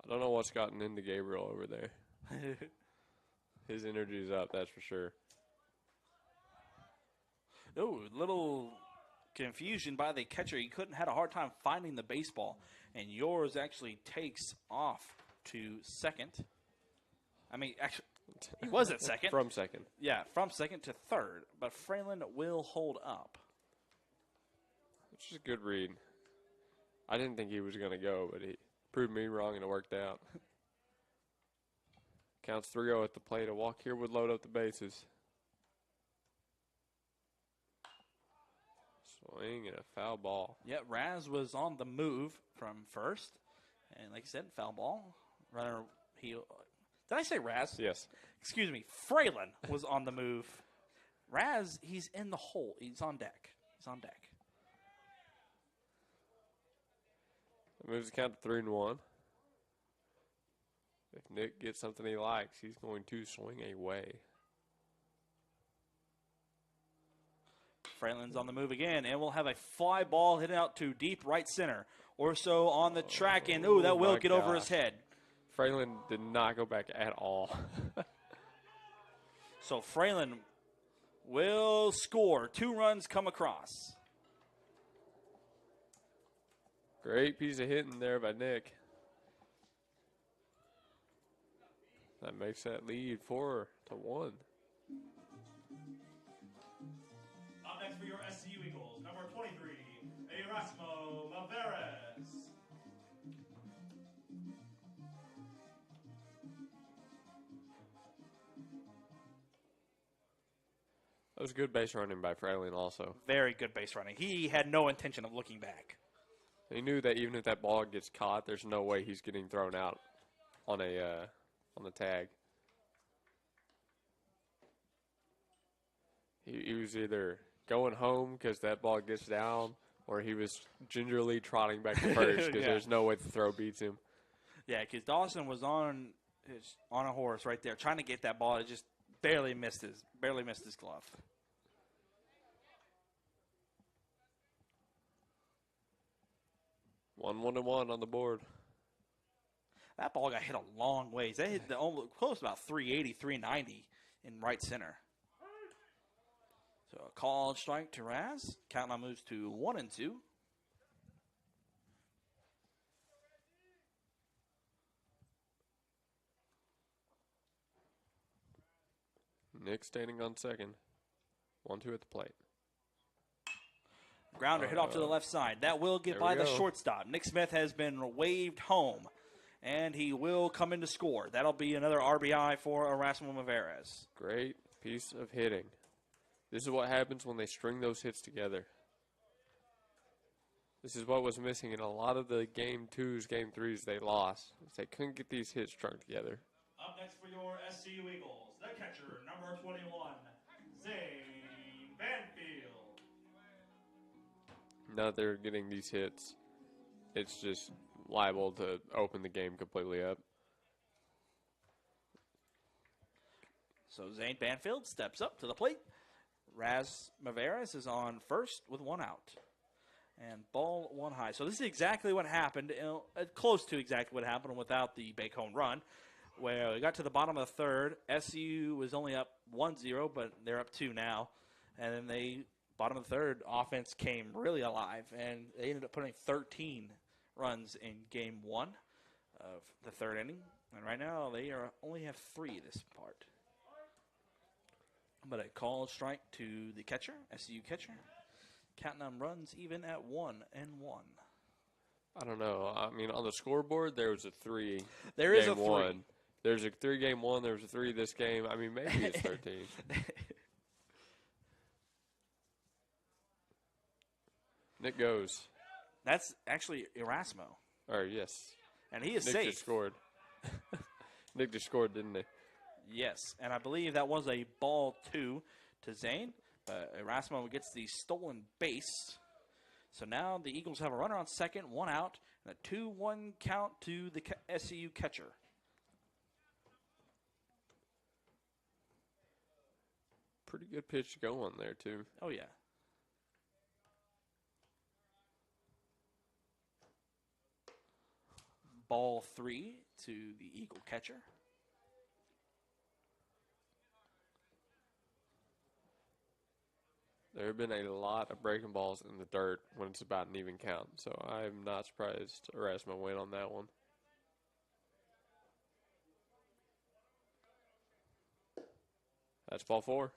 I don't know what's gotten into Gabriel over there. His energy is up, that's for sure. Oh, little confusion by the catcher. He had a hard time finding the baseball, and yours actually takes off to second. I mean, actually, he was at second. From second. Yeah, from second to third, but Fraylin will hold up. Which is a good read. I didn't think he was going to go, but he proved me wrong, and it worked out. Counts 3-0 at the plate. A walk here would load up the bases. Swing and a foul ball. Yeah, Raz was on the move from first, and like I said, foul ball. Runner, did I say Raz? Yes. Excuse me, Fraylin was on the move. Raz, he's in the hole. He's on deck. It moves the count to 3-1. If Nick gets something he likes, he's going to swing away. Fraylin's on the move again, and we'll have a fly ball hit out to deep right center. Orso on the track, and that will get over his head. Fraylin did not go back at all. So Fraylin will score. 2 runs come across. Great piece of hitting there by Nick. That makes that lead 4-1. Up next for your SCU Eagles, number 23, Erasmo Maveres. was good base running by Fraley also. Very good base running. He had no intention of looking back. He knew that even if that ball gets caught, there's no way he's getting thrown out on the tag. He was either going home because that ball gets down, or he was gingerly trotting back to first because Yeah. there's no way the throw beats him. Yeah, because Dawson was on a horse right there trying to get that ball. It just barely missed his glove. One on the board. That ball got hit a long ways. They hit close to about 380, 390 in right center. So a called strike to Raz. Count now moves to 1-2. Nick standing on second. 1-2 at the plate. Grounder hit off to the left side. That will get There by we the go. shortstop. Nick Smith has been waved home, and he will come in to score. That'll be another RBI for Erasmo Maveres. Great piece of hitting. This is what happens when they string those hits together. This is what was missing in a lot of the game 2s, game 3s they lost. They couldn't get these hits strung together. Up next for your SCU Eagles, the catcher, number 21, Zane Banfield. Now that they're getting these hits, it's just liable to open the game completely up. So Zane Banfield steps up to the plate. Raz Maveres is on first with one out. And ball one high. So this is exactly what happened, close to exactly what happened without the Bacone run, where we got to the bottom of the third. SU was only up 1-0, but they're up 2 now. And then bottom of the third, offense came really alive, and they ended up putting 13 runs in game 1 of the third inning. And right now they only have 3 this part. But a called strike to the catcher, SU catcher. Counting on runs even at 1-1. I don't know. I mean, on the scoreboard, there was a 3. There is game a 3. 1. There's a 3 game 1. There was a 3 this game. I mean, maybe it's 13. Nick goes. That's actually Erasmo. Or, yes. And he is Nick safe. just scored. Nick just scored, didn't he? Yes. And I believe that was a ball 2 to Zane. Erasmo gets the stolen base. So now the Eagles have a runner on second, 1 out, and a 2-1 count to the SCU catcher. Pretty good pitch going there, too. Oh, yeah. Ball 3 to the Eagle catcher. There have been a lot of breaking balls in the dirt when it's about an even count, so I'm not surprised Erasmo went on that one. That's ball 4.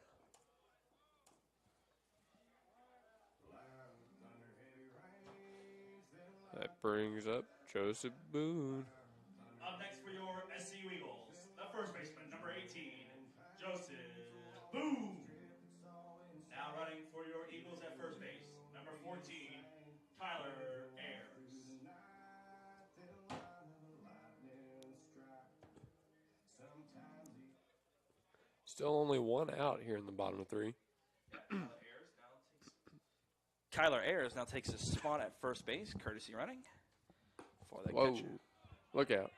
That brings up Joseph Boone. Up next for your SCU Eagles, the first baseman, number 18, Joseph Boone. Now running for your Eagles at first base, number 14, Tyler Ayers. Still only 1 out here in the bottom of 3. Kyler Ayers now takes his spot at first base, courtesy running for the Whoa. catcher. Look out.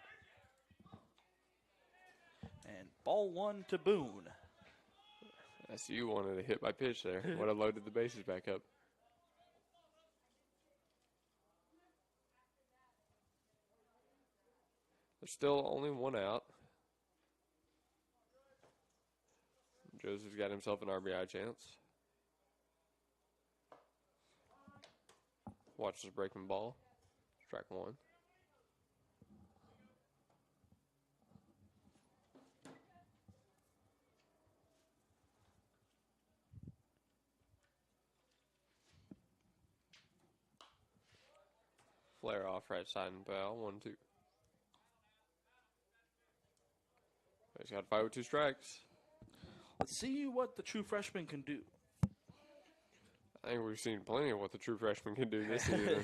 And ball 1 to Boone. I see you wanted to hit my pitch there. Would have loaded the bases back up. There's still only 1 out. Joseph's got himself an RBI chance. Watch this breaking ball. Strike 1. Flare off right side and foul. 1-2. He's got to fight with 2 strikes. Let's see what the true freshman can do. I think we've seen plenty of what the true freshman can do this season.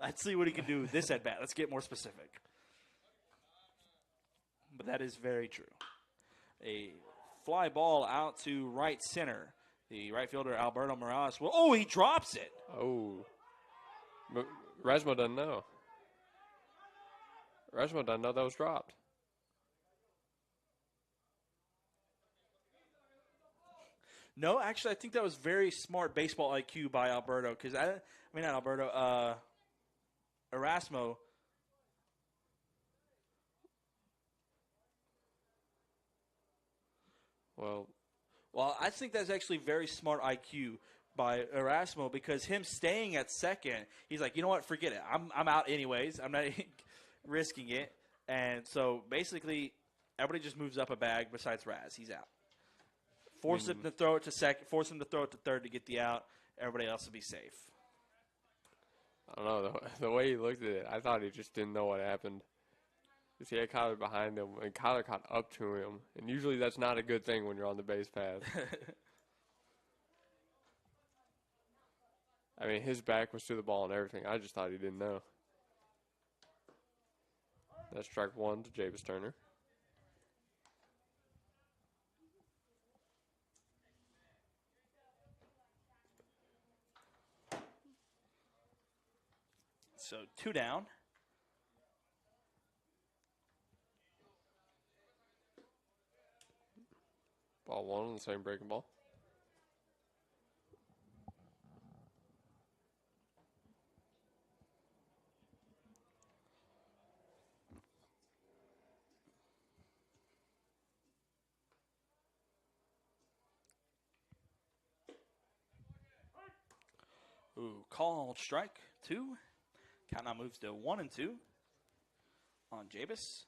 Let's see what he can do this at bat. Let's get more specific. But that is very true. A fly ball out to right center. The right fielder, Alberto Morales. Oh, he drops it. Oh. But Rasmo doesn't know. Rasmo doesn't know that was dropped. No, actually, I think that was very smart baseball IQ by Alberto. Because not Alberto. Erasmo. Well, I think that's actually very smart IQ by Erasmo because him staying at second, he's like, you know what, forget it. I'm out anyways. I'm not risking it. And so basically, everybody just moves up a bag besides Raz. He's out. Force him to throw it to second. Force him to throw it to third to get the out. Everybody else will be safe. I don't know. The way he looked at it, I thought he just didn't know what happened. Because he had Kyler behind him, and Kyler caught up to him. And usually that's not a good thing when you're on the base path. I mean, his back was to the ball and everything. I just thought he didn't know. That's strike one to Javis Turner. So 2 down. Ball one on the same breaking ball. Ooh, called strike 2. Count now moves to 1-2 on Jabus.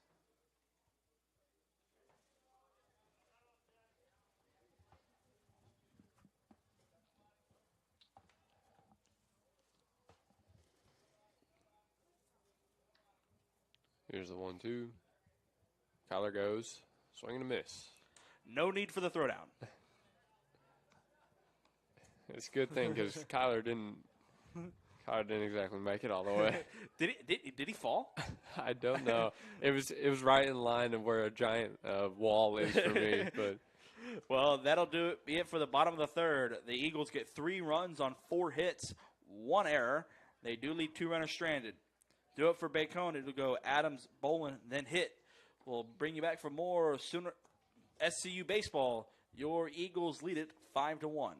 Here's the 1-2. Kyler goes. Swing and a miss. No need for the throwdown. It's a good thing because Kyler didn't exactly make it all the way. Did he fall? I don't know. It was right in line of where a giant wall is for me. But well, that'll be it for the bottom of the third. The Eagles get 3 runs on 4 hits, 1 error. They do leave 2 runners stranded. Do it for Bacone. It'll go Adams, Bolin, then hit. We'll bring you back for more Sooner SCU baseball. Your Eagles lead it 5-1.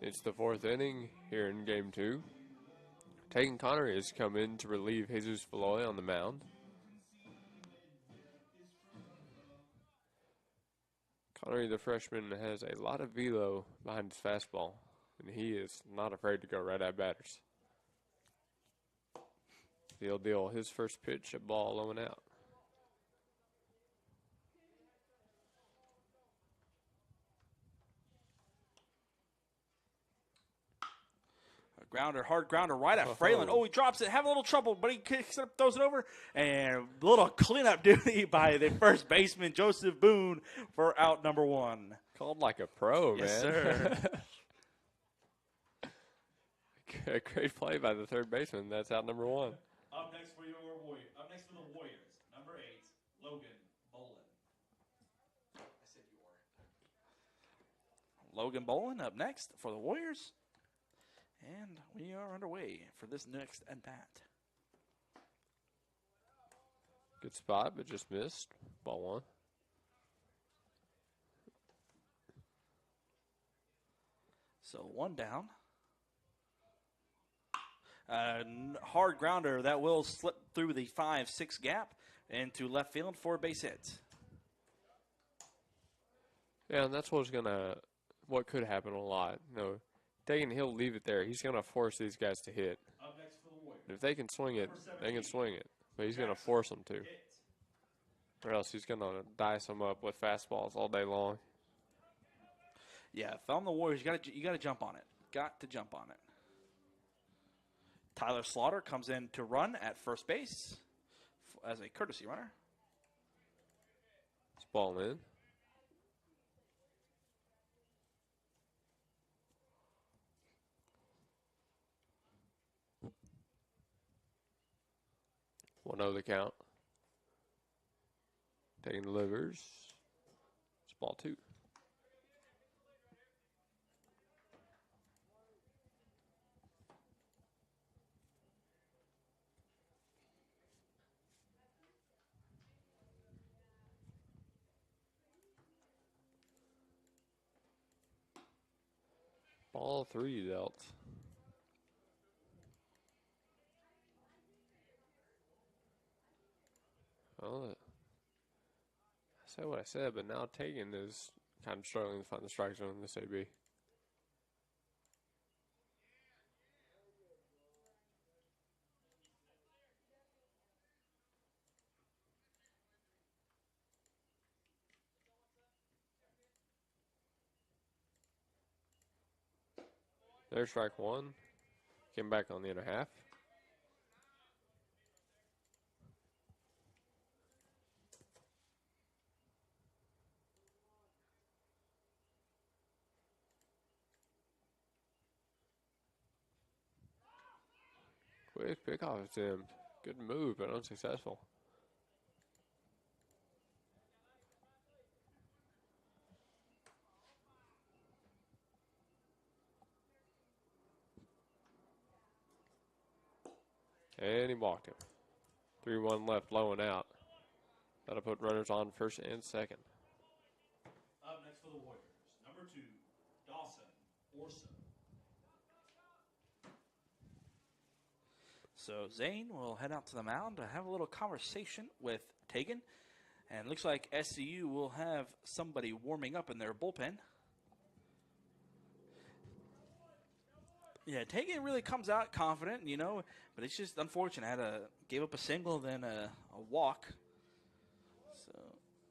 it's the 4th inning here in Game 2. Tagan Connery has come in to relieve Jesus Valoy on the mound. Connery, the freshman, has a lot of velo behind his fastball, and he is not afraid to go right at batters. He'll deal his first pitch, a ball 0 and out. hard grounder right at Oh. Fralin. Oh, he drops it, have a little trouble, but he kicks it up, throws it over, and a little cleanup duty by the first baseman, Joseph Boone, for out number 1. Called like a pro, Yes, man. sir. A great play by the third baseman. That's out number 1. Up next for the Warriors, number 8, Logan Bolin. I said Logan Bolin up next for the Warriors. And we are underway for this next at-bat. Good spot, but just missed. Ball 1. So 1 down. Hard grounder that will slip through the 5-6 gap into left field for a base hit. Yeah, and that's what could happen a lot. He'll leave it there. He's going to force these guys to hit. Up next for the Warriors. If they can swing it, they can swing it. But he's going to force them to. Or else he's going to dice them up with fastballs all day long. Yeah, if I'm the Warriors, you got to jump on it. Got to jump on it. Tyler Slaughter comes in to run at first base as a courtesy runner. It's ball in. One over the count. Taking delivers. It's ball 2. Ball 3 dealt. Well, I said what I said, but now Tegan is kind of struggling to find the strike zone in this AB. There's strike 1. Came back on the inner half. Quick pickoff attempt. Good move, but unsuccessful. And he walked him. 3-1 left, low and out. That'll put runners on first and second. Up next for the Warriors, number 2, Dawson Orso. So Zane will head out to the mound to have a little conversation with Tegan. And it looks like SCU will have somebody warming up in their bullpen. Yeah, Tegan really comes out confident, but it's just unfortunate. Gave up a single, then a walk. So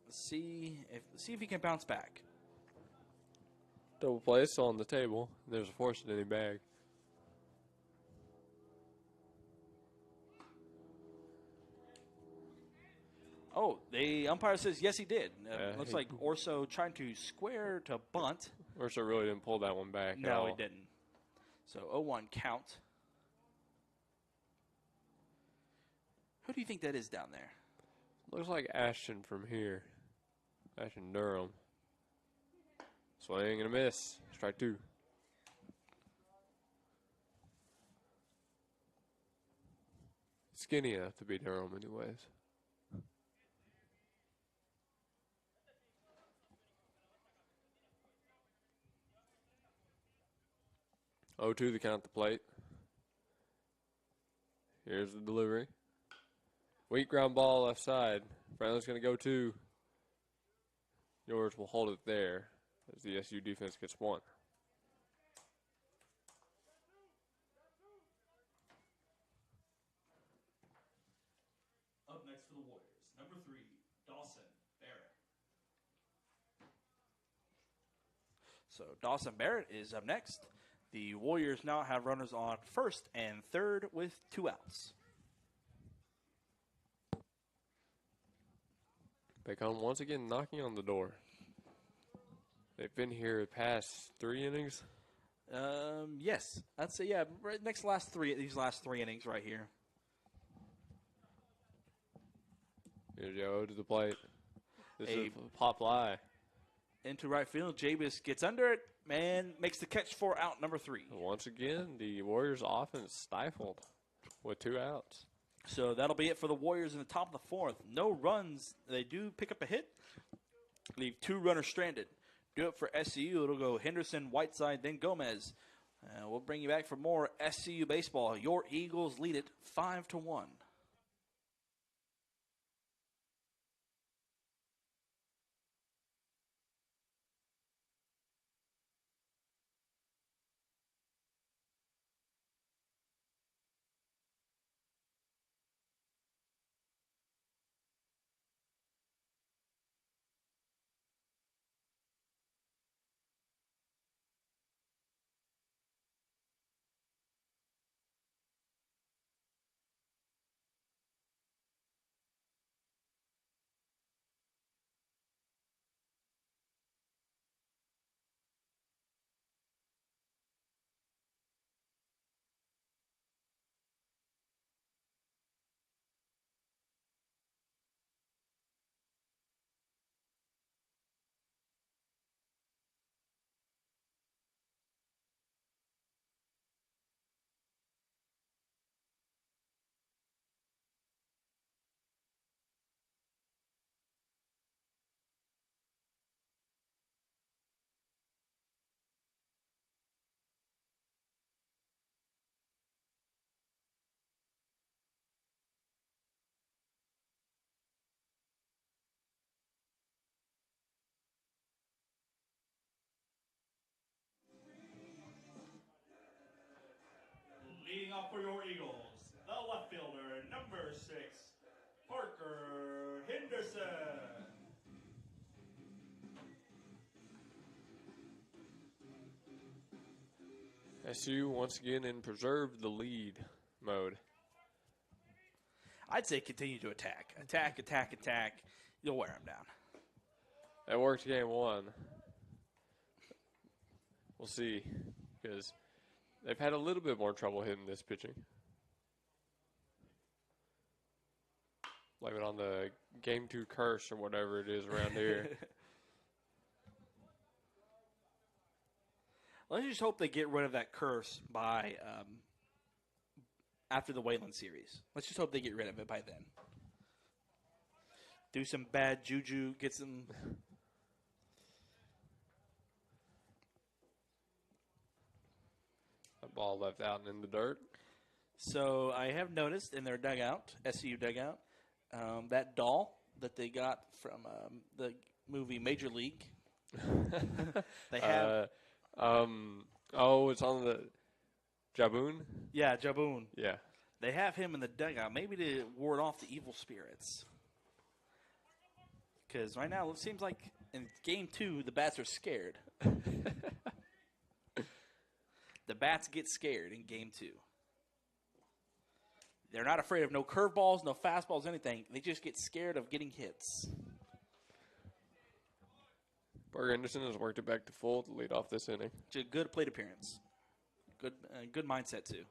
let's see if he can bounce back. Double play still on the table. There's a force in any bag. Oh, the umpire says yes, he did. Looks he- like Orso trying to square to bunt. Ursa really didn't pull that one back at No, all. he didn't. So 0-1 count. Who do you think that is down there? Looks like Ashton from here. Ashton Durham. Swing and a miss. Strike 2. Skinny enough to be Durham anyways. Oh, 2 the count at the plate. Here's the delivery. Weak ground ball left side. Brown's going to go 2. Yours will hold it there as the SU defense gets 1. Up next for the Warriors, number 3, Dawson Barrett. So Dawson Barrett is up next. The Warriors now have runners on first and third with 2 outs. Bacon once again knocking on the door. They've been here past 3 innings. Yes, I'd say these last three innings right here. Here's Joe to the plate. This is a pop fly. Into right field, Jabez gets under it and makes the catch for out number 3. Once again, the Warriors' offense stifled with 2 outs. So that'll be it for the Warriors in the top of the 4th. No runs. They do pick up a hit. Leave 2 runners stranded. Do it for SCU. It'll go Henderson, Whiteside, then Gomez. We'll bring you back for more SCU baseball. Your Eagles lead it 5-1. Leading off for your Eagles, the left fielder, number 6, Parker Henderson. SU once again in preserve the lead mode. I'd say continue to attack. Attack, attack, attack. You'll wear them down. That worked game 1. We'll see, because they've had a little bit more trouble hitting this pitching. Blame it on the game 2 curse or whatever it is around here. Let's just hope they get rid of that curse by after the Wayland series. Let's just hope they get rid of it by then. Do some bad juju, get some. That ball left out in the dirt. So I have noticed in their dugout, SCU dugout, that doll that they got from the movie Major League. They have. It's on the Jaboon? Yeah, Jaboon. Yeah. They have him in the dugout, maybe to ward off the evil spirits. Because right now it seems like in game 2, the bats are scared. The bats get scared in game 2. They're not afraid of no curveballs, no fastballs, anything. They just get scared of getting hits. Parker Henderson has worked it back to full to lead off this inning. Just a good plate appearance. Good mindset, too.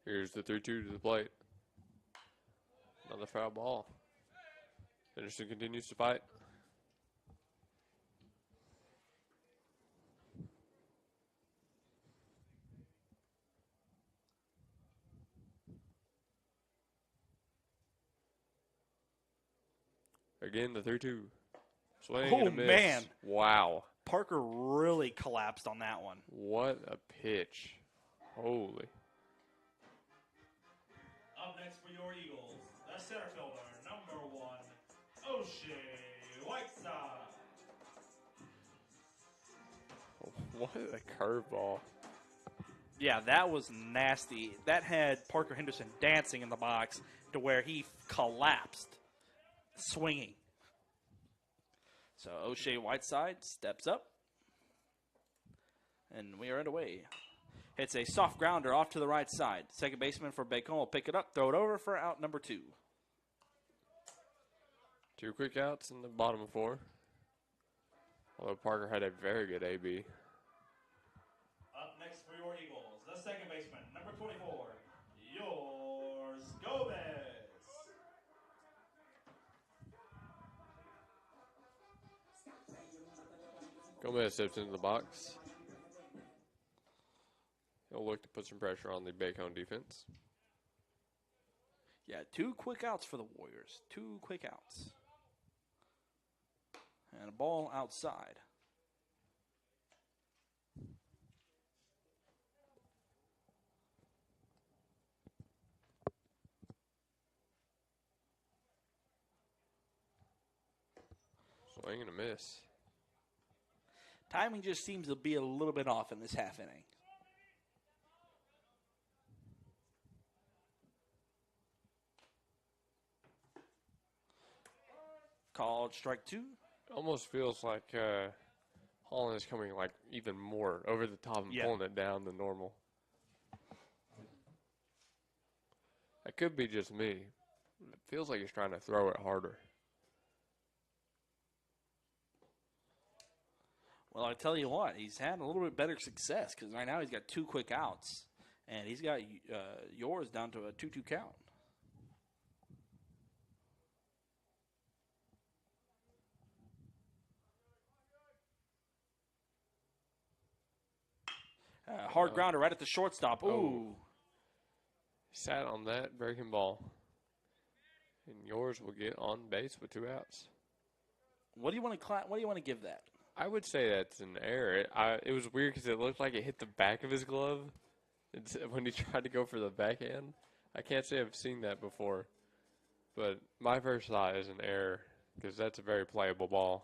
Here's the 3-2 to the plate. Another foul ball. Henderson continues to fight. Again, the 3-2. Swing and a miss. Man. Wow. Parker really collapsed on that one. What a pitch. Holy. Up next for your Eagles, the center fielder, number 1, O'Shea Whiteside. What a curveball. Yeah, that was nasty. That had Parker Henderson dancing in the box to where he collapsed, swinging. So O'Shea Whiteside steps up, and we are underway. Hits a soft grounder off to the right side. Second baseman for Bacon will pick it up, throw it over for out number 2. 2 quick outs in the bottom 4. Although Parker had a very good AB. Up next for your Eagles, the second baseman, number 24, yours Gomez. Gomez steps into the box. He'll look to put some pressure on the Bacon defense. Yeah, 2 quick outs for the Warriors. 2 quick outs. And a ball outside. Swing and a miss. Timing just seems to be a little bit off in this half inning. Called strike 2. Almost feels like Holland is coming like even more over the top and pulling it down than normal. That could be just me. It feels like he's trying to throw it harder. Well, I tell you what, he's had a little bit better success because right now he's got 2 quick outs, and he's got yours down to a 2-2 count. Hard grounder right at the shortstop. Ooh. Sat on that breaking ball. And yours will get on base with 2 outs. What do you want to give that? I would say that's an error. It was weird because it looked like it hit the back of his glove when he tried to go for the backhand. I can't say I've seen that before. But my first thought is an error because that's a very playable ball.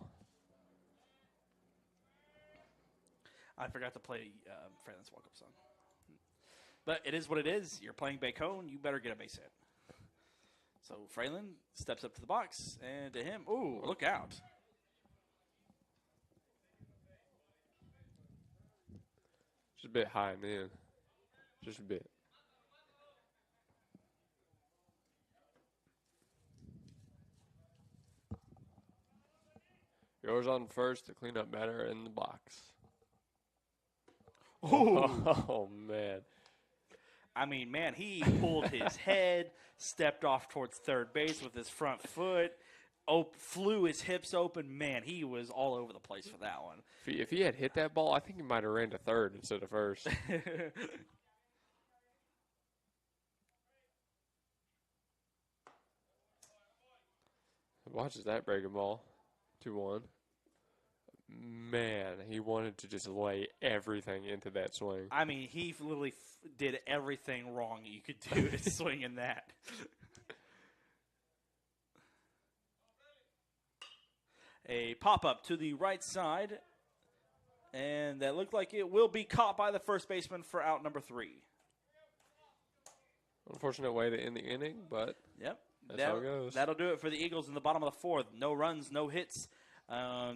I forgot to play Francis walk-up song. But it is what it is. You're playing Bacon. You better get a base hit. So Fralin steps up to the box, and to him, ooh, look out. Just a bit high in the end. Just a bit. Yours on first, the cleanup batter in the box. Oh, man. I mean, man, he pulled his head, stepped off towards third base with his front foot, flew his hips open. Man, he was all over the place for that one. If he had hit that ball, I think he might have ran to third instead of first. Watches that breaking ball. 2-1. Man, he wanted to just lay everything into that swing. I mean, he literally did everything wrong you could do to swing in that. A pop-up to the right side, and that looked like it will be caught by the first baseman for out number 3. Unfortunate way to end the inning, but yep, that's how it goes. That'll do it for the Eagles in the bottom of the 4th. No runs, no hits.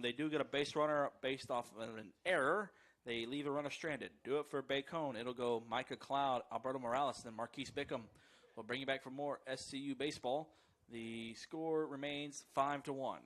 They do get a base runner based off of an error. They leave a runner stranded. Do it for Bacon. It'll go Micah Cloud, Alberto Morales, and Marquise Bickham. We'll bring you back for more SCU baseball. The score remains 5-1.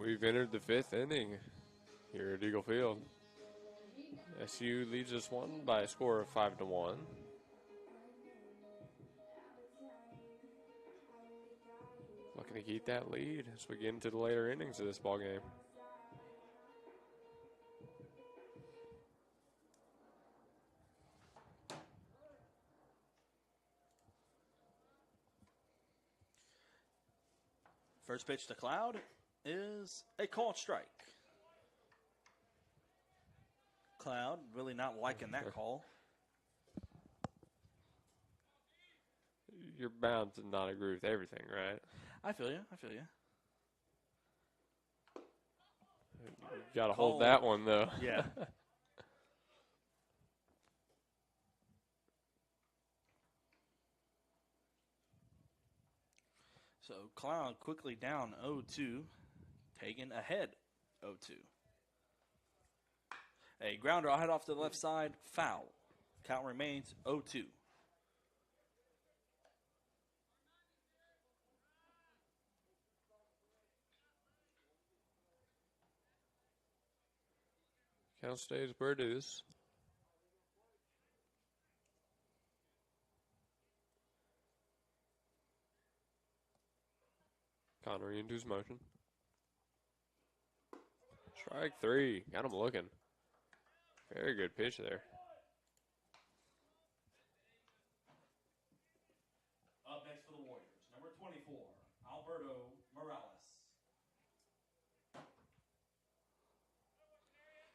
We've entered the 5th inning here at Eagle Field. SU leads this one by a score of 5-1. Looking to keep that lead as we get into the later innings of this ball game. First pitch to Cloud is a called strike. Cloud really not liking that call. You're bound to not agree with everything, right? I feel you. You got to hold that one, though. Yeah. So Cloud quickly down 0-2, taken ahead 0-2. A grounder head off to the left side, foul. Count remains 0-2. Count stays where it is. Connery into his motion. Strike 3. Got him looking. Very good pitch there. Up next for the Warriors, number 24, Alberto Morales.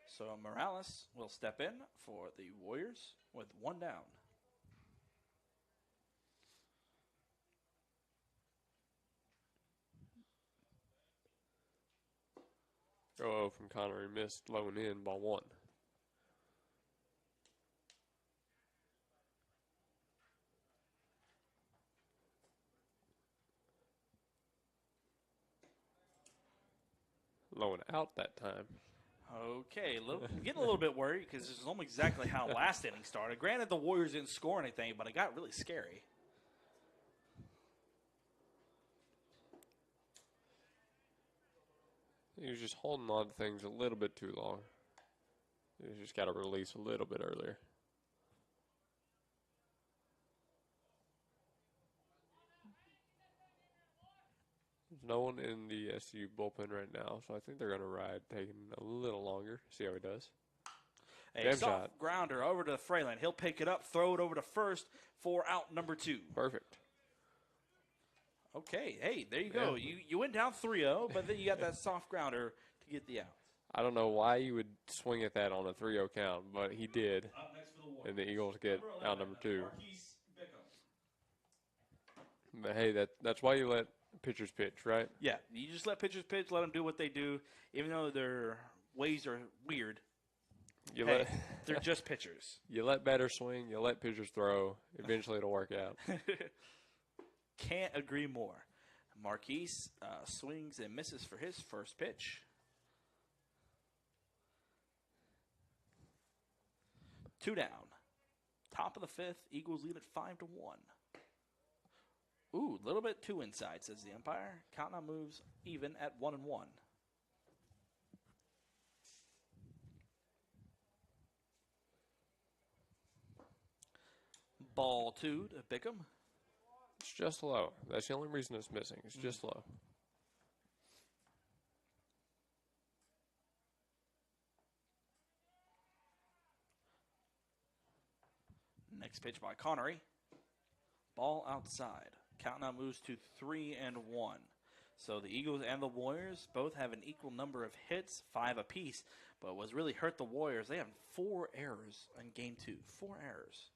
So Morales will step in for the Warriors with one down. Oh, from Connery missed low and in, ball 1. Low and out that time. Okay, getting a little bit worried because this is almost exactly how last inning started. Granted, the Warriors didn't score anything, but it got really scary. He was just holding on to things a little bit too long. He just got to release a little bit earlier. There's no one in the SU bullpen right now, so I think they're going to ride, taking a little longer. See how he does. A Jab soft shot. grounder over to Freyland. He'll pick it up, throw it over to first for out number 2. Perfect. Okay, hey, there you go. You went down 3-0, but then you got that soft grounder to get the out. I don't know why you would swing at that on a 3-0 count, but he did. Up next for the Warriors, And the Eagles get number out 11, number 2. Marquise Bickham. But hey, that's why you let pitchers pitch, right? Yeah, you just let pitchers pitch, let them do what they do, even though their ways are weird. You They're just pitchers. you let batters swing, you let pitchers throw. Eventually, it'll work out. Can't agree more. Marquise swings and misses for his first pitch. 2 down. Top of the 5th, Eagles lead at 5-1. Ooh, a little bit too inside, says the umpire. Count now moves even at 1-1. Ball 2 to Bickham. It's just low. That's the only reason it's missing. It's just low. Next pitch by Connery. Ball outside. Count now moves to 3-1. So the Eagles and the Warriors both have an equal number of hits, 5 apiece. But what's really hurt the Warriors, they have 4 errors in game 2. 4 errors.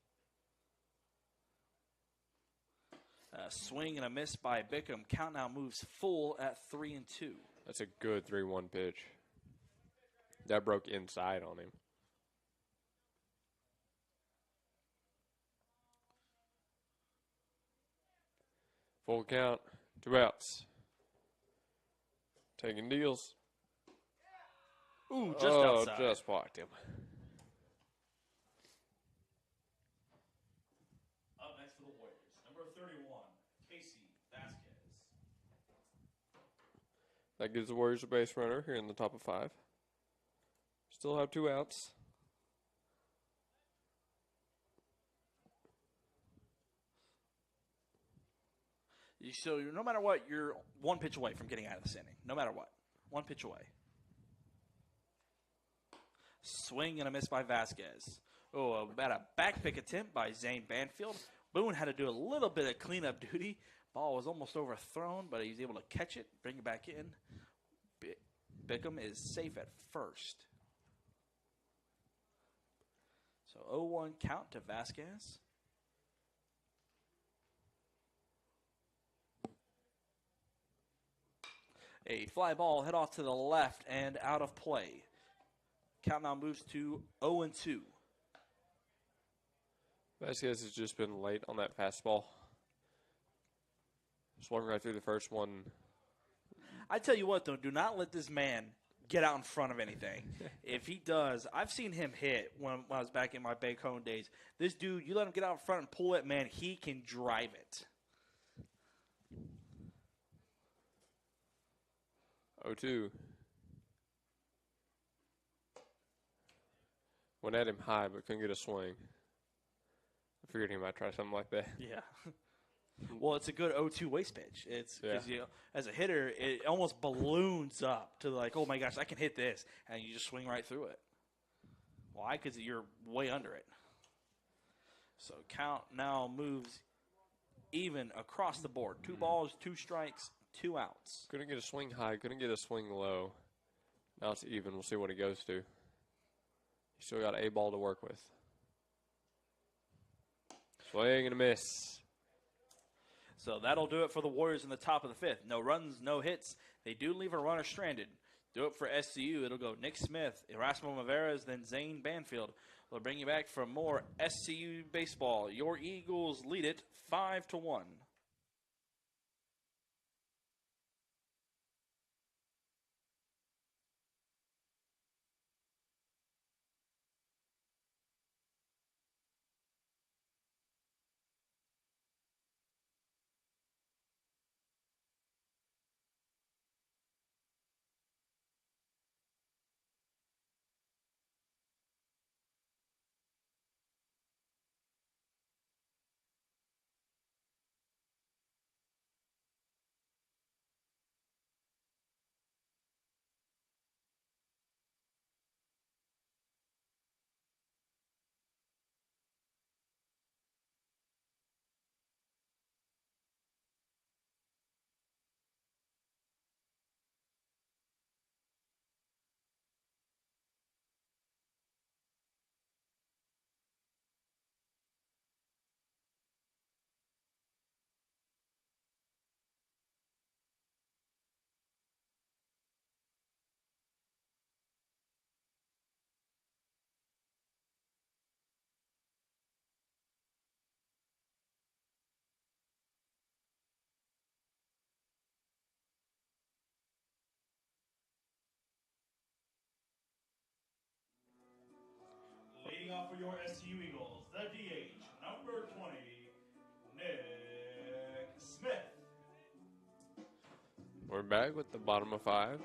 Swing and a miss by Bickham. Count now moves full at 3-2. That's a good 3-1 pitch. That broke inside on him. Full count. 2 outs. Taking deals. Ooh, just outside. Just walked him. Up next for the Warriors, number 31, Casey Vasquez. That gives the Warriors a base runner here in the top of 5. Still have 2 outs. So no matter what, you're 1 pitch away from getting out of this inning. No matter what. 1 pitch away. Swing and a miss by Vasquez. Oh, about a back pick attempt by Zane Banfield. Boone had to do a little bit of cleanup duty. Ball was almost overthrown, but he was able to catch it, bring it back in. Bickham is safe at first. So 0-1 count to Vasquez. A fly ball hit off to the left and out of play. Count now moves to 0-2. Vasquez has just been late on that fastball. Swung right through the first one. I tell you what, though, do not let this man get out in front of anything. If he does, I've seen him hit when I was back in my Bacone days. This dude, you let him get out in front and pull it, man, he can drive it. 0-2. Went at him high, but couldn't get a swing. I figured he might try something like that. Yeah. Well, it's a good 0-2 waste pitch. It's because as a hitter, it almost balloons up to like, oh my gosh, I can hit this, and you just swing right through it. Why? Because you're way under it. So count now moves even across the board. 2 balls, 2 strikes, 2 outs. Couldn't get a swing high, couldn't get a swing low. Now it's even. We'll see what he goes to. He's still got a ball to work with. Swing and a miss. So that'll do it for the Warriors in the top of the 5th. No runs, no hits. They do leave a runner stranded. Do it for SCU. It'll go Nick Smith, Erasmo Maveras, then Zane Banfield. We'll bring you back for more SCU baseball. Your Eagles lead it 5-1. Leading off for your SU Eagles, the DH, number 20, Nick Smith. We're back with the bottom of 5.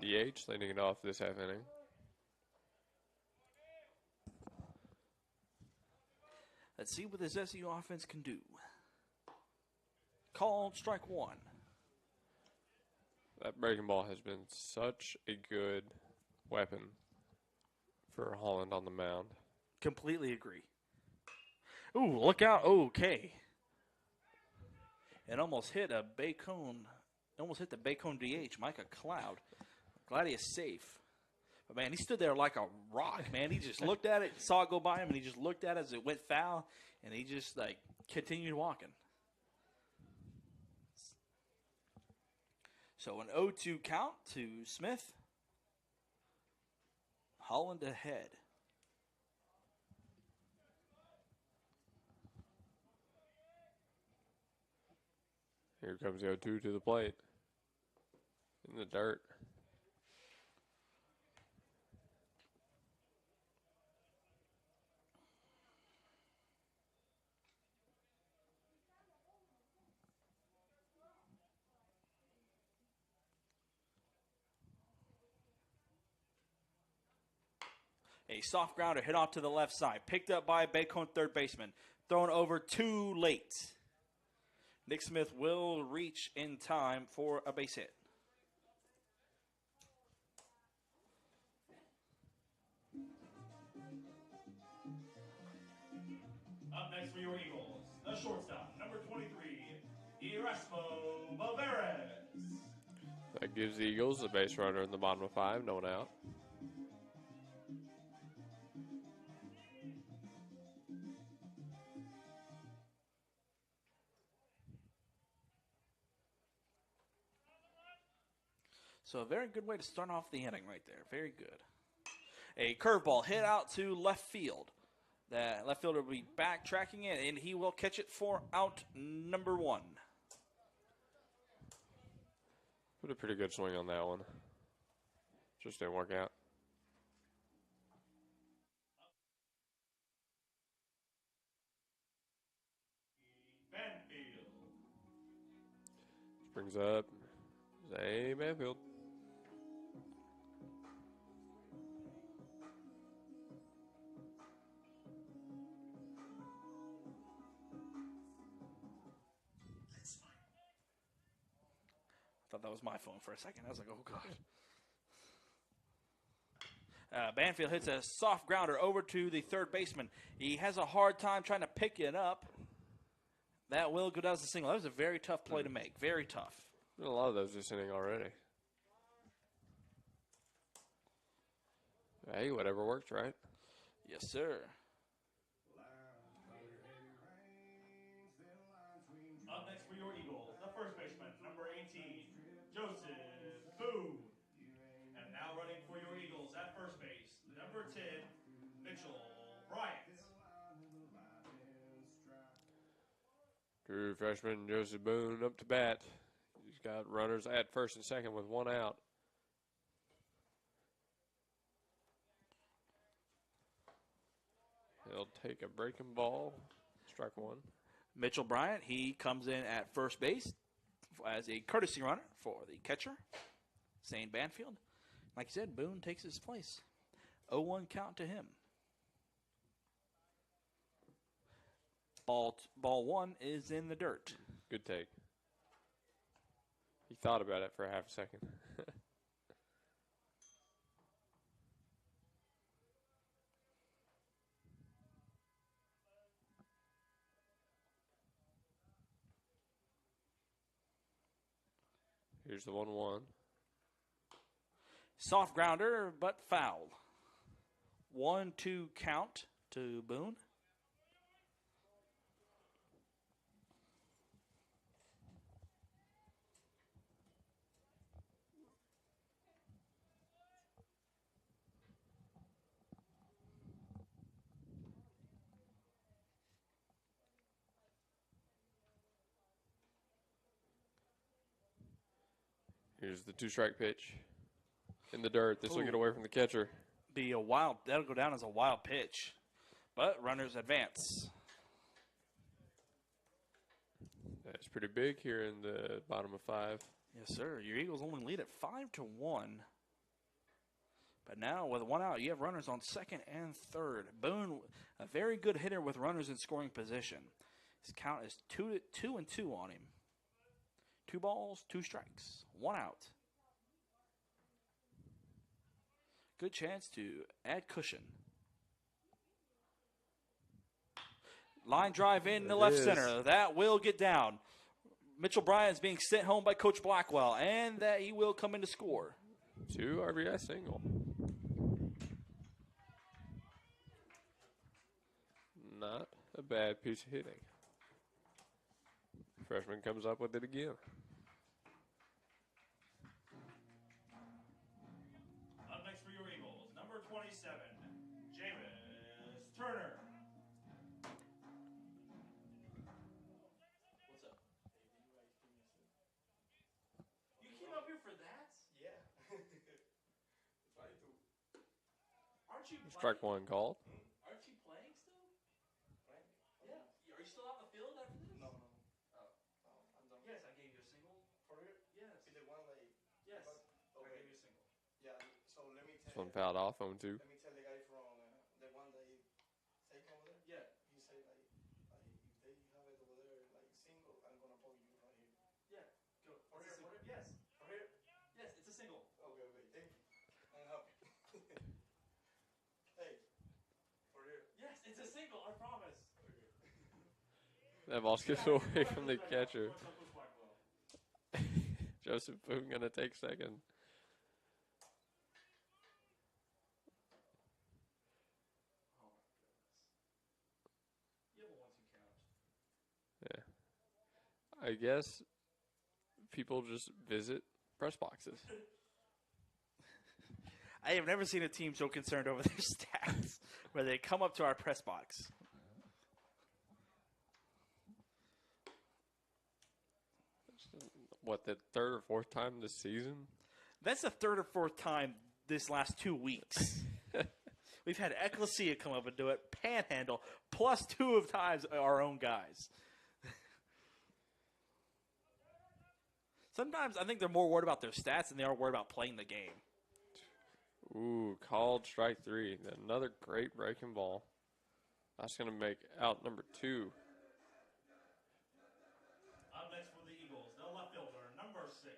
The DH leading it off this half inning. Let's see what this SCU offense can do. Called strike 1. That breaking ball has been such a good weapon for Holland on the mound. Completely agree. Ooh, look out. Okay. It almost hit a Bacone. Almost hit the Bacone DH, Micah Cloud. Glad he is safe. But, man, he stood there like a rock, man. He just looked at it, saw it go by him, and he just looked at it as it went foul, and he just, like, continued walking. So an 0-2 count to Smith. Holland ahead. Here comes the 0-2 to the plate. In the dirt. A soft grounder hit off to the left side. Picked up by Bacone, third baseman. Thrown over too late. Nick Smith will reach in time for a base hit. Up next for your Eagles, the shortstop, number 23, Erasmo Valverde. That gives the Eagles a base runner in the bottom of 5, no one out. So a very good way to start off the inning right there. Very good. A curveball hit out to left field. That left fielder will be backtracking it, and he will catch it for out number 1. Put a pretty good swing on that one. Just didn't work out. Banfield. Brings up Zay Banfield. I thought that was my phone for a second. I was like, oh, God. Banfield hits a soft grounder over to the third baseman. He has a hard time trying to pick it up. That will go down as a single. That was a very tough play to make. Very tough. A lot of those this inning already. Hey, whatever works, right? Yes, sir. Up next for your Eagles, the first baseman, number 18, Joseph Boone. And now running for your Eagles at first base, number 10, Mitchell Bryant. True freshman Joseph Boone up to bat. He's got runners at first and second with one out. He'll take a breaking ball. Strike 1. Mitchell Bryant, he comes in at first base as a courtesy runner for the catcher, Zane Banfield. Like you said, Boone takes his place. 0-1 count to him. Ball 1 is in the dirt. Good take. He thought about it for a half a second. Here's the 1-1. Soft grounder, but foul. 1-2 count to Boone. Here's the 2-strike pitch. In the dirt. This will get Ooh. away from the catcher. Be a wild, that'll go down as a wild pitch. But runners advance. That's pretty big here in the bottom of 5. Yes, sir. Your Eagles only lead at 5-1. But now with 1 out, you have runners on second and third. Boone, a very good hitter with runners in scoring position. His count is 2-2 on him. 2 balls, 2 strikes, 1 out. Good chance to add cushion. Line drive in the left center. That will get down. Mitchell Bryant's being sent home by Coach Blackwell, and that he will come in to score. 2 RBI single. Not a bad piece of hitting. Freshman comes up with it again. Up next for your Eagles, number 27, Jameis Turner. What's up? You came up here for that? Yeah. Try to. Aren't you Strike 1 called. Aren't you playing still? Right? Yeah. Are you still out in the field after this? No, no. Oh, I'm done. Yes, I gave you a single. For real? Yes. Be the one like. Yes. Okay. I gave you a single. Yeah. So let me This tell. one fouled off 0-2. Let me tell the guy from That ball skips away from the catcher. Joseph Boone going to take second. Yeah. I guess people just visit press boxes. I have never seen a team so concerned over their stats where they come up to our press box. What, the third or fourth time this season? That's the third or fourth time this last 2 weeks. We've had Ecclesia come up and do it, Panhandle, plus 2 of times our own guys. Sometimes I think they're more worried about their stats than they are worried about playing the game. Ooh, called strike 3. Another great breaking ball. That's going to make out number 2. Up next for the Eagles, the left fielder, number 6,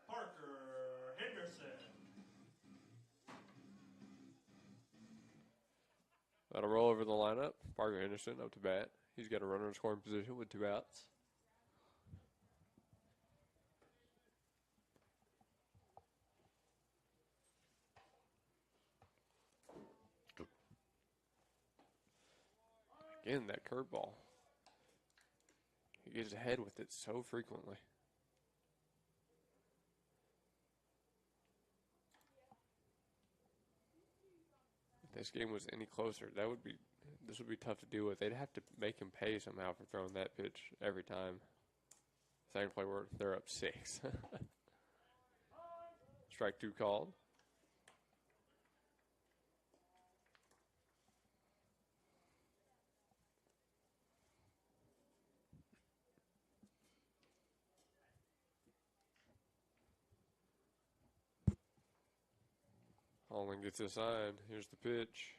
Parker Henderson. That'll roll over the lineup. Parker Henderson up to bat. He's got a runner in scoring position with 2 outs. Again, that curveball. He gets ahead with it so frequently. If this game was any closer, this would be tough to deal with. They'd have to make him pay somehow for throwing that pitch every time. Second play where they're up 6. Strike 2 called. Holland gets inside. Here's the pitch.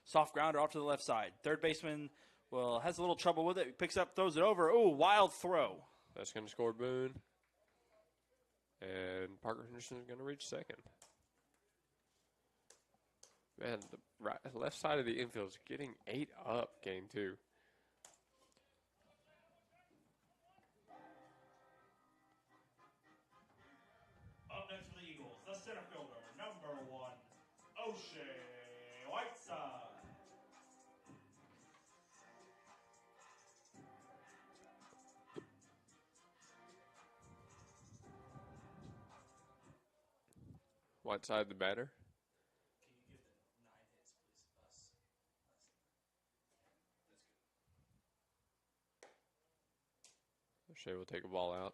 Soft grounder off to the left side. Third baseman has a little trouble with it. He picks up, throws it over. Ooh, wild throw. That's going to score Boone. And Parker Henderson is going to reach second. Man, the left side of the infield is getting 8 up game 2. Up next for the Eagles, the center fielder, number 1, O'Shea Whiteside. Whiteside the batter. O'Shea will take a ball out.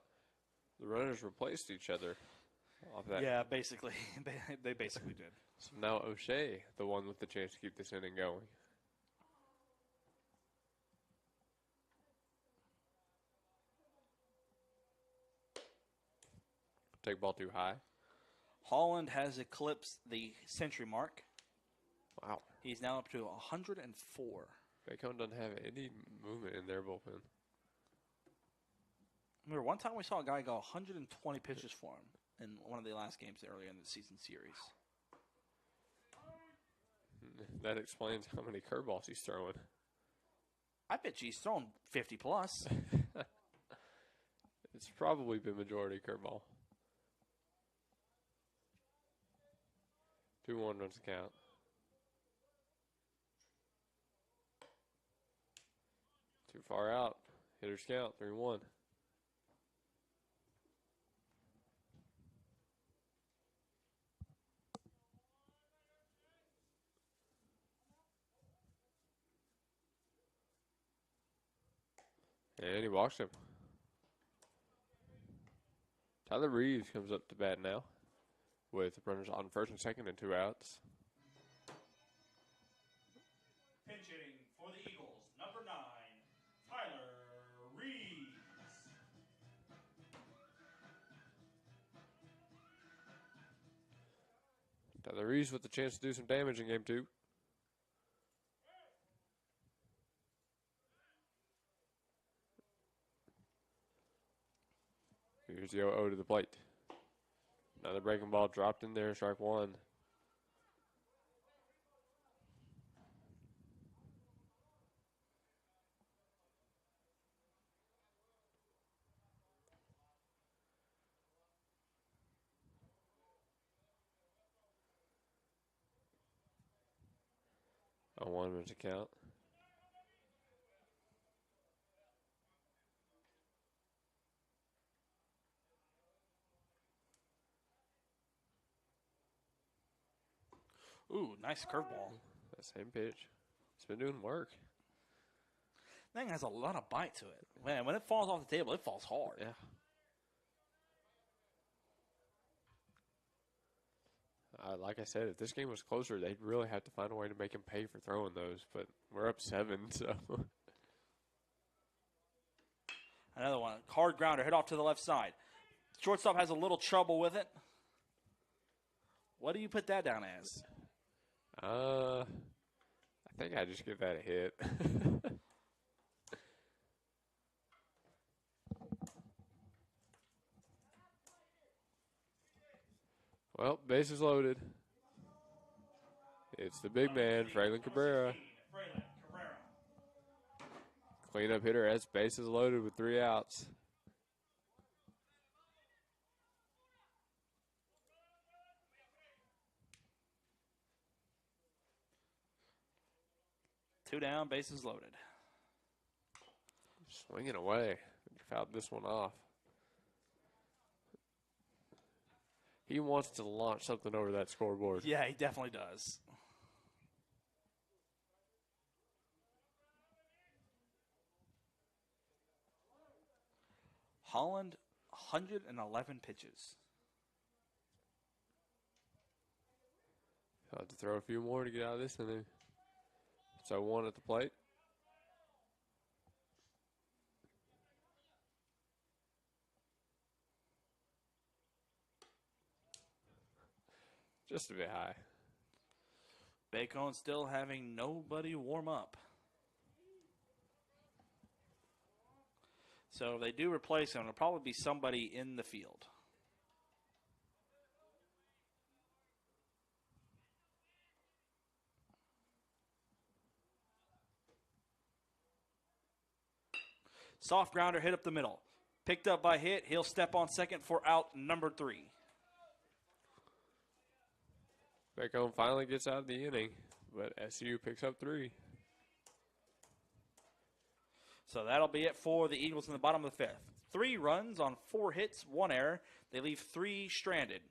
The runners replaced each other off that. Yeah, basically. They basically did. So now O'Shea, the one with the chance to keep this inning going. Take ball too high. Holland has eclipsed the century mark. Wow. He's now up to 104. Bacon doesn't have any movement in their bullpen. Remember, one time we saw a guy go 120 pitches for him in one of the last games earlier in the season series. That explains how many curveballs he's throwing. I bet you he's thrown 50 plus. It's probably been majority curveball. 2-1 runs the count. Too far out. Hitters count. 3-1. And he walks him. Tyler Reeves comes up to bat now with runners on first and second and 2 outs. Pinch hitting for the Eagles, number 9, Tyler Reeves. Tyler Reeves with the chance to do some damage in game 2. Here's the 0-0 to the plate. Another breaking ball dropped in there, strike 1. A 1 to count. Ooh, nice curveball. That same pitch. It's been doing work. Thing has a lot of bite to it. Man, when it falls off the table, it falls hard. Yeah. Like I said, if this game was closer, they'd really have to find a way to make him pay for throwing those. But we're up 7, so. Another one. Hard grounder, hit off to the left side. Shortstop has a little trouble with it. What do you put that down as? I think I just give that a hit. Well, bases loaded. It's the big man, Fraylin Cabrera. Fraylin Cabrera. Cleanup hitter has bases loaded with 3 outs. Two down, bases loaded. Swinging away. Fouled this one off. He wants to launch something over that scoreboard. Yeah, he definitely does. Holland, 111 pitches. I'll have to throw a few more to get out of this inning. So 1 at the plate. Just a bit high. Bacon still having nobody warm up. So if they do replace him, it'll probably be somebody in the field. Soft grounder hit up the middle. Picked up by hit. He'll step on second for out number 3. Bacon finally gets out of the inning, but SU picks up 3. So that'll be it for the Eagles in the bottom of the 5th. 3 runs on 4 hits, 1 error. They leave 3 stranded.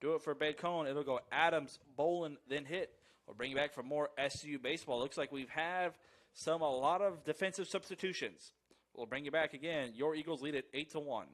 Do it for Bacon. It'll go Adams, Bolin, then hit. We'll bring you back for more SU baseball. Looks like we have a lot of defensive substitutions. We'll bring you back again. Your Eagles lead it 8-1.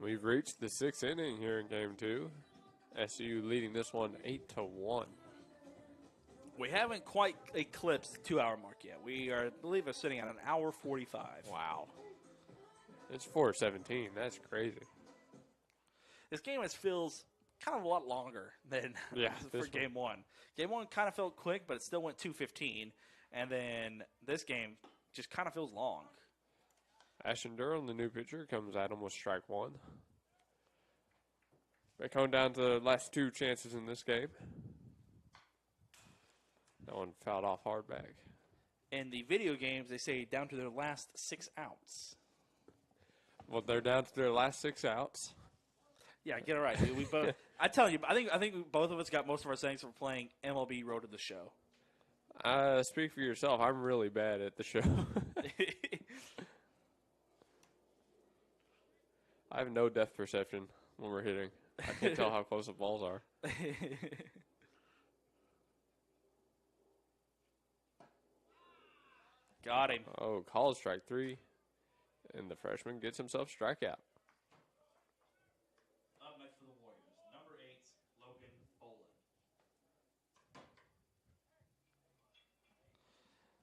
We've reached the 6th inning here in Game 2. SU leading this one 8-1. We haven't quite eclipsed the 2 hour mark yet. We are, I believe, are sitting at an hour 45. Wow. It's 4:17. That's crazy. This game feels kind of a lot longer than Yeah, for this game one. Game one kind of felt quick, but it still went 2:15. And then this game just kind of feels long. Ashton Durham, the new pitcher, comes at him with strike one. They come down to the last 2 chances in this game. That one fouled off hard back. In the video games, they say down to their last 6 outs. Well, they're down to their last 6 outs. Yeah, get it right, dude. We both. I tell you, I think both of us got most of our sayings from playing MLB Road to the Show. Speak for yourself. I'm really bad at the show. I have no depth perception when we're hitting. I can't tell how close the balls are. Got him. Oh, called strike 3. And the freshman gets himself strikeout. Up next for the Warriors, number 8, Logan Boland.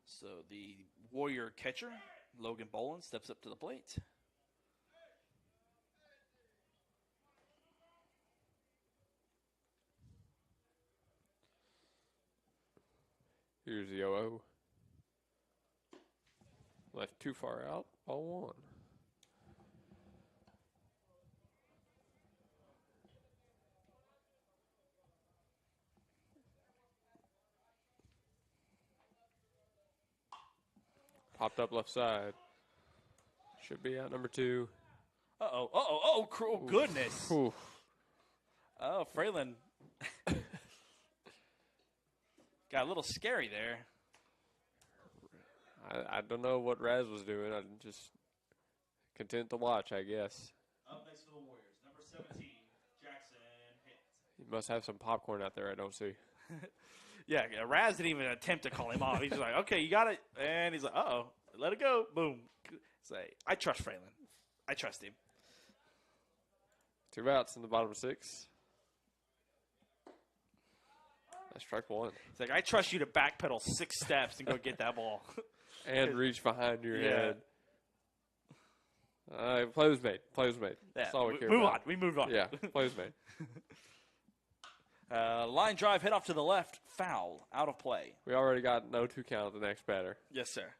So the Warrior catcher, Logan Boland, steps up to the plate. Here's the 0-0. Left too far out. Ball 1. Popped up left side. Should be out number 2. Oh, goodness. Oof. Oh, Fralin got a little scary there. I don't know what Raz was doing. I'm just content to watch, I guess. Up next for the Warriors, number 17, Jackson Hitt. He must have some popcorn out there I don't see. Yeah, Raz didn't even attempt to call him off. He's just like, okay, you got it. And he's like, uh-oh, let it go. Boom. Say, I trust Fralin. I trust him. 2 outs in the bottom 6. That's strike 1. He's like, I trust you to backpedal 6 steps and go get that ball. And reach behind your Yeah. head. Play was made. Play was made. Yeah, That's all we care move about. on. We moved on. Yeah, play was made. Line drive hit off to the left. Foul. Out of play. We already got no 2 count at the next batter. Yes, sir.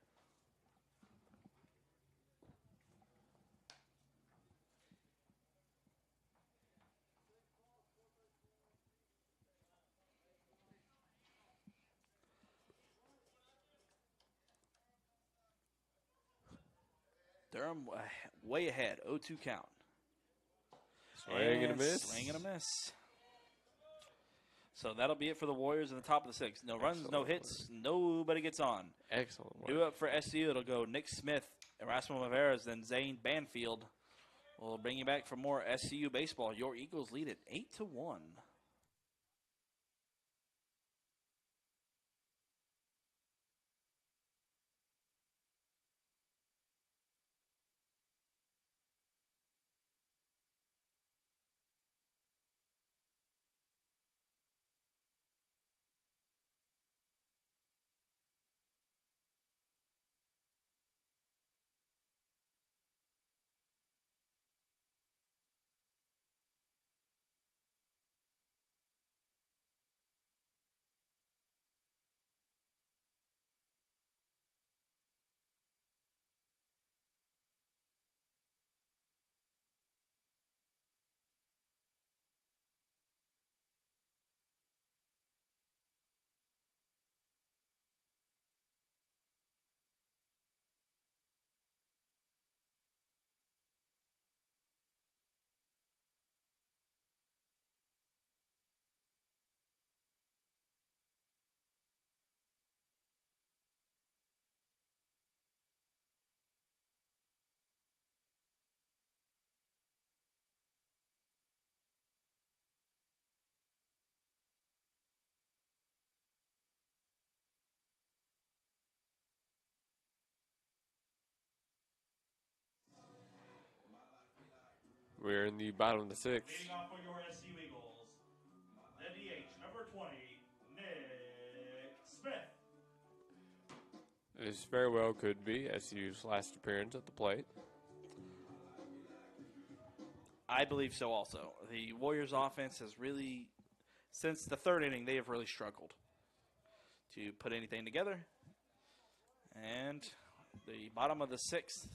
Durham way ahead. 0-2 count. Swing and a miss. Swing and a miss. So that'll be it for the Warriors in the top of the 6th. No runs, no Excellent hits, nobody gets on. Excellent work. New up for SU, it'll go Nick Smith, Erasmo Maveras, then Zane Banfield. We'll bring you back for more SCU baseball. Your Eagles lead it 8-1. We're in the bottom of the 6th. Leading off for your SU Eagles, the DH, number 20, Nick Smith. This very well could be SU's last appearance at the plate. I believe so also. The Warriors offense has really, since the third inning, they have really struggled to put anything together. And the bottom of the sixth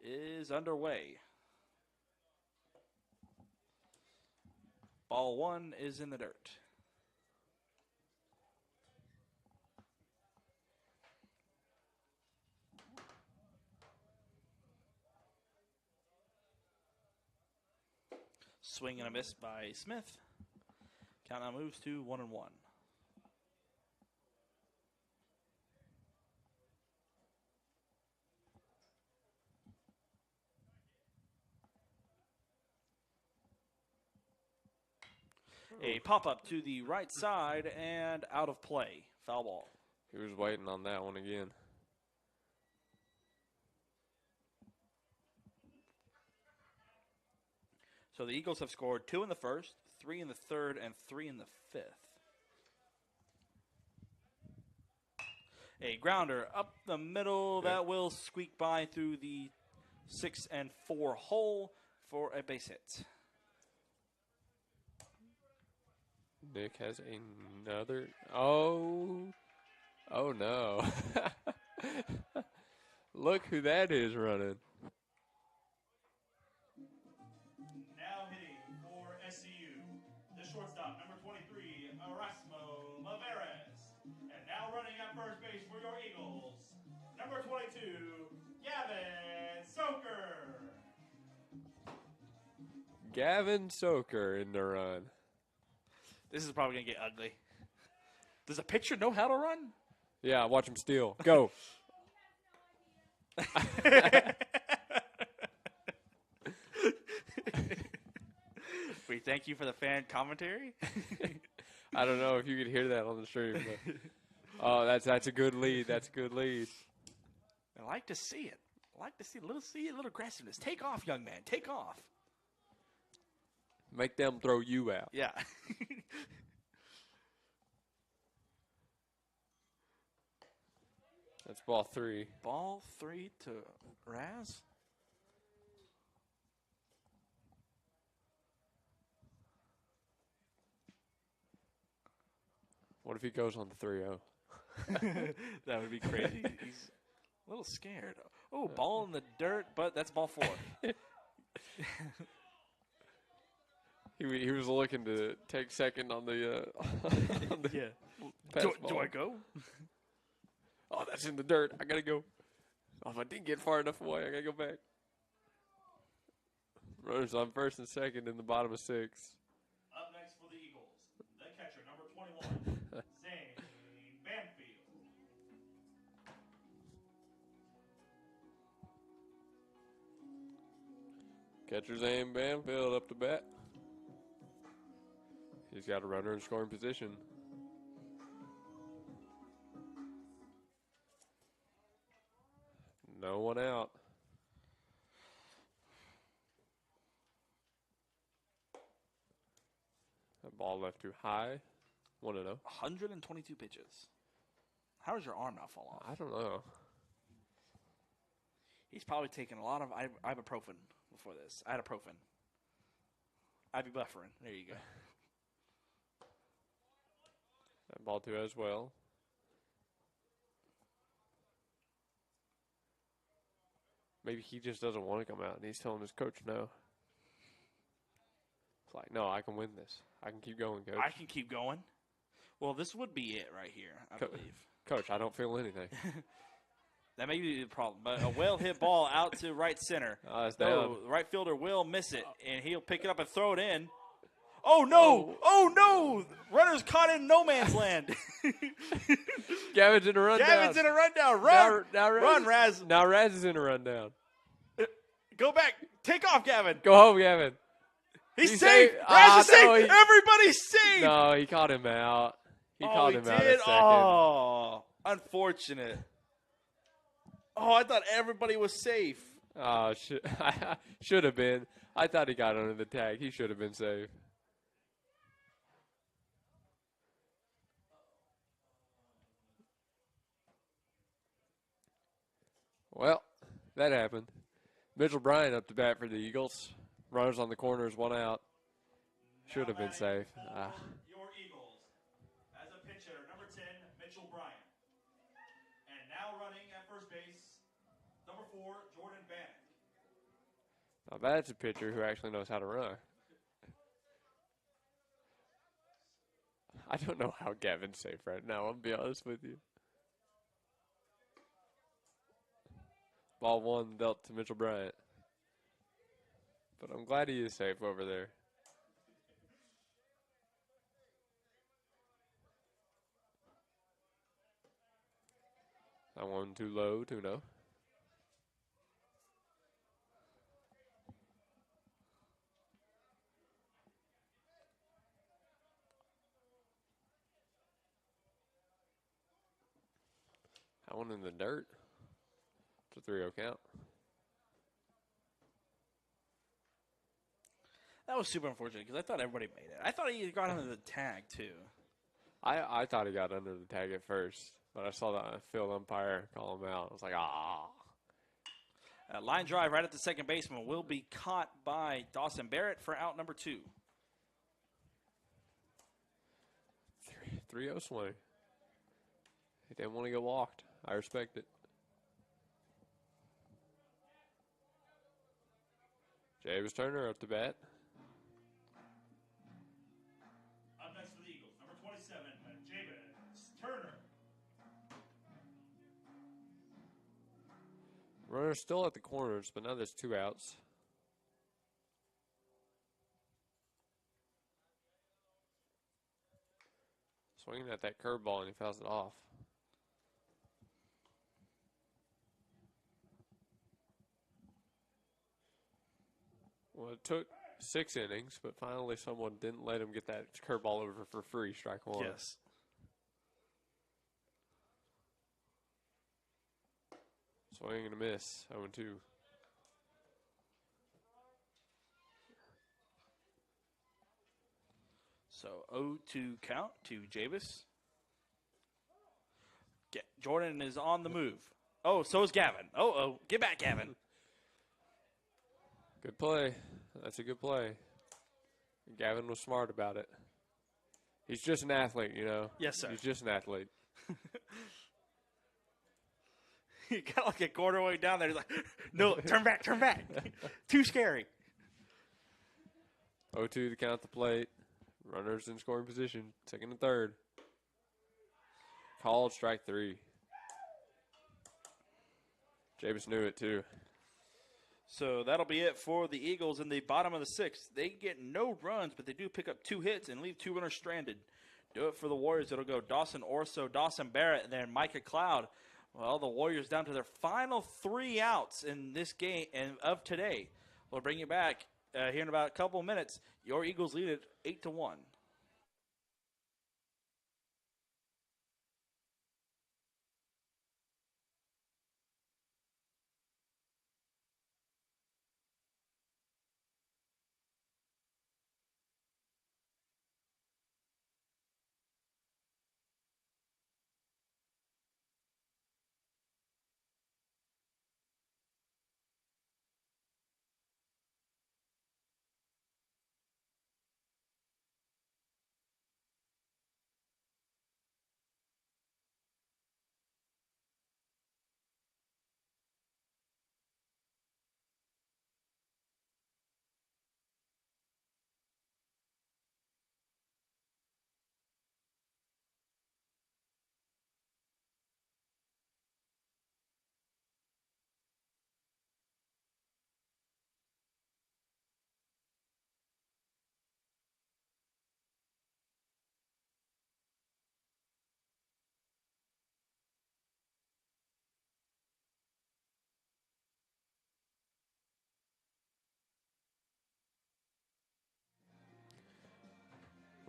is underway. Ball one is in the dirt. Swing and a miss by Smith. Count now moves to 1-1. A pop-up to the right side and out of play. Foul ball. He was waiting on that one again. So the Eagles have scored 2 in the first, 3 in the third, and 3 in the fifth. A grounder up the middle that will squeak by through the 6 and 4 hole for a base hit. Nick has another. Oh no. Look who that is running. Now hitting for SCU, the shortstop, number 23, Erasmo Maveres. And now running at first base for your Eagles, number 22, Gavin Soker. Gavin Soker in the run. This is probably going to get ugly. Does a pitcher know how to run? Yeah, watch him steal. Go. We thank you for the fan commentary. I don't know if you could hear that on the stream. But, oh, that's a good lead. That's a good lead. I like to see it. I like to see a little aggressiveness. Take off, young man. Take off. Make them throw you out. Yeah. That's ball 3. Ball 3 to Raz. What if he goes on the 3-0? That would be crazy. He's a little scared. Oh, ball in the dirt, but that's ball 4. He was looking to take second on the Yeah. pass Do ball. I go? Oh, that's in the dirt. I gotta go. Oh, if I didn't get far enough away, I gotta go back. Runners on first and second in the bottom of 6. Up next for the Eagles, the catcher, number 21, Zane Banfield. Catcher's aim Banfield up to bat. He's got a runner in scoring position. No one out. That ball left too high. 1-0. 122 pitches. How does your arm not fall off? I don't know. He's probably taken a lot of ibuprofen before this. Ibuprofen. Ibuprofen. There you go. That ball 2 as well. Maybe he just doesn't want to come out, and he's telling his coach no. It's like, no, I can win this. I can keep going, coach. I can keep going. Well, this would be it right here, I believe. Coach, I don't feel anything. That may be the problem. But a well-hit ball out to right center. It's down. No, the right fielder will miss it, and he'll pick it up and throw it in. Oh, no! Oh, no! Runner's caught in no man's land. Gavin's in a rundown. Gavin's in a rundown. Run! Now Run, Raz. Now Raz is in a rundown. Go back. Take off, Gavin. Go home, Gavin. He's He's safe. safe. Raz is no, safe. he- Everybody's safe. No, he caught him out. He caught him out a did? second. Oh, unfortunate. Oh, I thought everybody was safe. Oh, should have been. I thought he got under the tag. He should have been safe. Well, that happened. Mitchell Bryant up to bat for the Eagles. Runners on the corners, one out. Should have been safe. Ah. Your Eagles, as a pitcher, number 10, Mitchell Bryant. And now running at first base, number 4, Jordan Bannock. Now that's a pitcher who actually knows how to run. I don't know how Gavin's safe right now, I'll be honest with you. Ball one dealt to Mitchell Bryant. But I'm glad he is safe over there. That one too low, 2-0. That one in the dirt. It's a 3-0 count. That was super unfortunate because I thought everybody made it. I thought he got under the tag, too. I thought he got under the tag at first, but I saw the field umpire call him out. I was like, ah. Line drive right at the second baseman will be caught by Dawson Barrett for out number 2. 3-0 swing. He didn't want to get walked. I respect it. Javis Turner up to bat. Up next for the Eagles, number 27, Javis Turner. Runner's still at the corners, but now there's 2 outs. Swinging at that curveball and he fouls it off. Well, it took 6 innings, but finally someone didn't let him get that curveball over for free, strike one. Yes. Swing and a miss, 0-2. So 0-2 count to Javis. Jordan is on the move. Oh, so is Gavin. Oh, get back, Gavin. Good play. That's a good play. Gavin was smart about it. He's just an athlete, you know. Yes, sir. He's just an athlete. He got like a quarter way down there. He's like, no, turn back. Too scary. 0-2 to count at the plate. Runners in scoring position, second and third. Called strike 3. Javis knew it too. So that'll be it for the Eagles in the bottom of the 6th. They get no runs, but they do pick up 2 hits and leave 2 runners stranded. Do it for the Warriors. It'll go Dawson Orso, Dawson Barrett, and then Micah Cloud. Well, the Warriors down to their final 3 outs in this game and of today. We'll bring you back here in about a couple of minutes. Your Eagles lead it 8-1.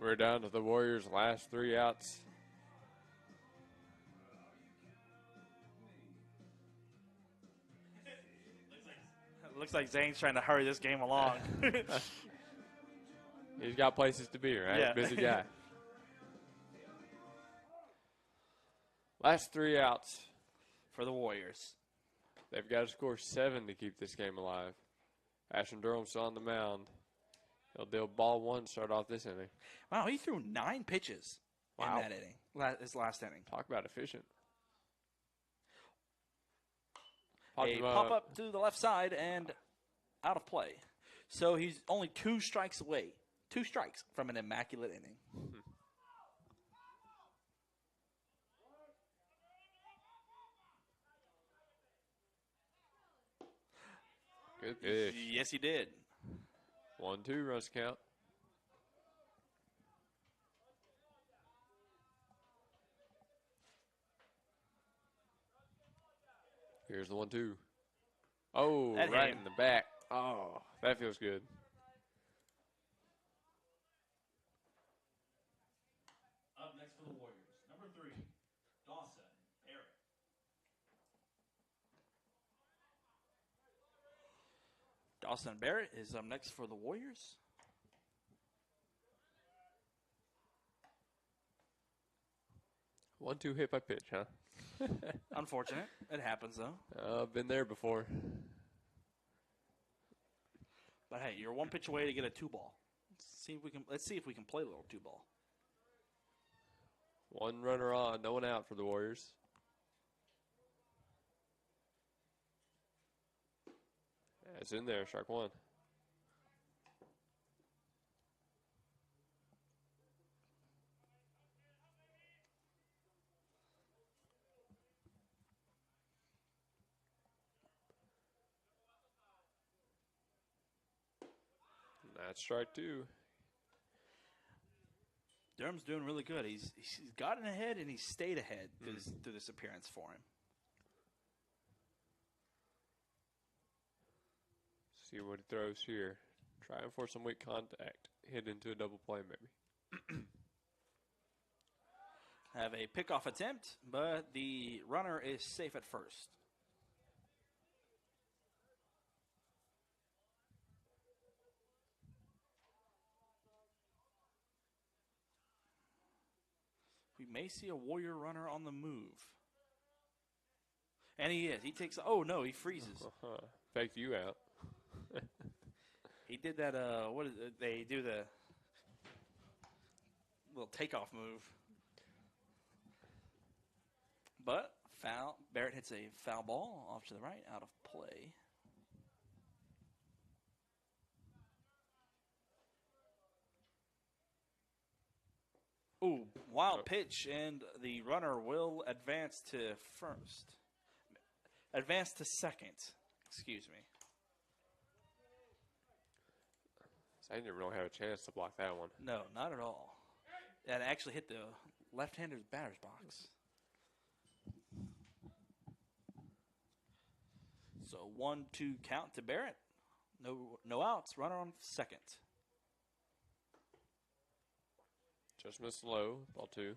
We're down to the Warriors' last 3 outs. Looks like Zane's trying to hurry this game along. He's got places to be, right? Yeah. Busy guy. Last 3 outs. For the Warriors. They've got to score 7 to keep this game alive. Ashton Durham still on the mound. He'll deal ball 1 to start off this inning. Wow, he threw 9 pitches Wow. in that inning, his last inning. Talk about efficient. A pop-up to the left side and out of play. So he's only 2 strikes away. 2 strikes from an immaculate inning. Good pitch. Yes, he did. 1-2 runs count. Here's the 1-2. Oh, That hit right him. in the back. Oh, that feels good. Up next for the Warriors, number 3, Dawson Barrett. Dawson Barrett is up next for the Warriors. One, two hit by pitch, huh? Unfortunate. It happens, though. I've been there before. But hey, you're 1 pitch away to get a 2-ball. Let's see if we can play a little 2-ball. One runner on, no one out for the Warriors. It's in there, strike 1. That's strike 2. Durham's doing really good. He's gotten ahead and he's stayed ahead through this appearance for him. See what he throws here. Trying for some weak contact. Hit into a double play, maybe. Have a pickoff attempt, but the runner is safe at first. We may see a Warrior runner on the move. And he is. He takes, oh no, he freezes. Faked you out. He did that, what is it? They do the little takeoff move. But foul. Barrett hits a foul ball off to the right, out of play. Ooh, wild pitch, and the runner will advance to first. Advance to second. Excuse me. I didn't really have a chance to block that one. No, not at all. That actually hit the left-hander's batter's box. So 1-2 count to Barrett. No outs. Runner on second. Just missed low. Ball 2.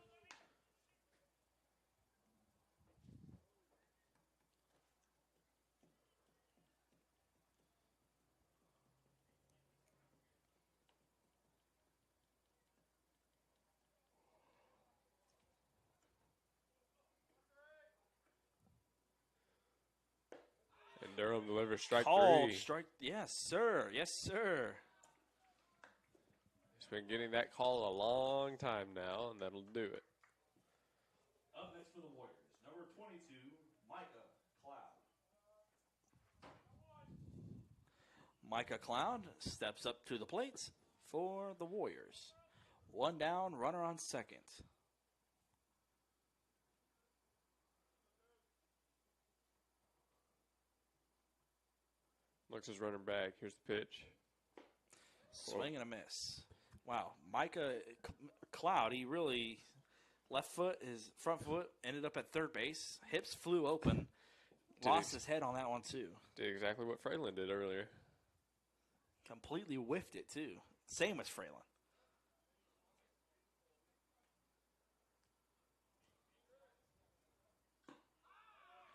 And Durham delivers strike Called 3. strike. Yes, sir. Yes, sir. He's been getting that call a long time now, and that'll do it. Up next for the Warriors, number 22, Micah Cloud. Micah Cloud steps up to the plate for the Warriors. 1 down, runner on second. Looks his running back. Here's the pitch. Swing and a miss. Wow, Micah Cloud, he really left foot, his front foot ended up at third base. Hips flew open. Lost his head on that one too. Did exactly what Fralin did earlier. Completely whiffed it too. Same as Fralin.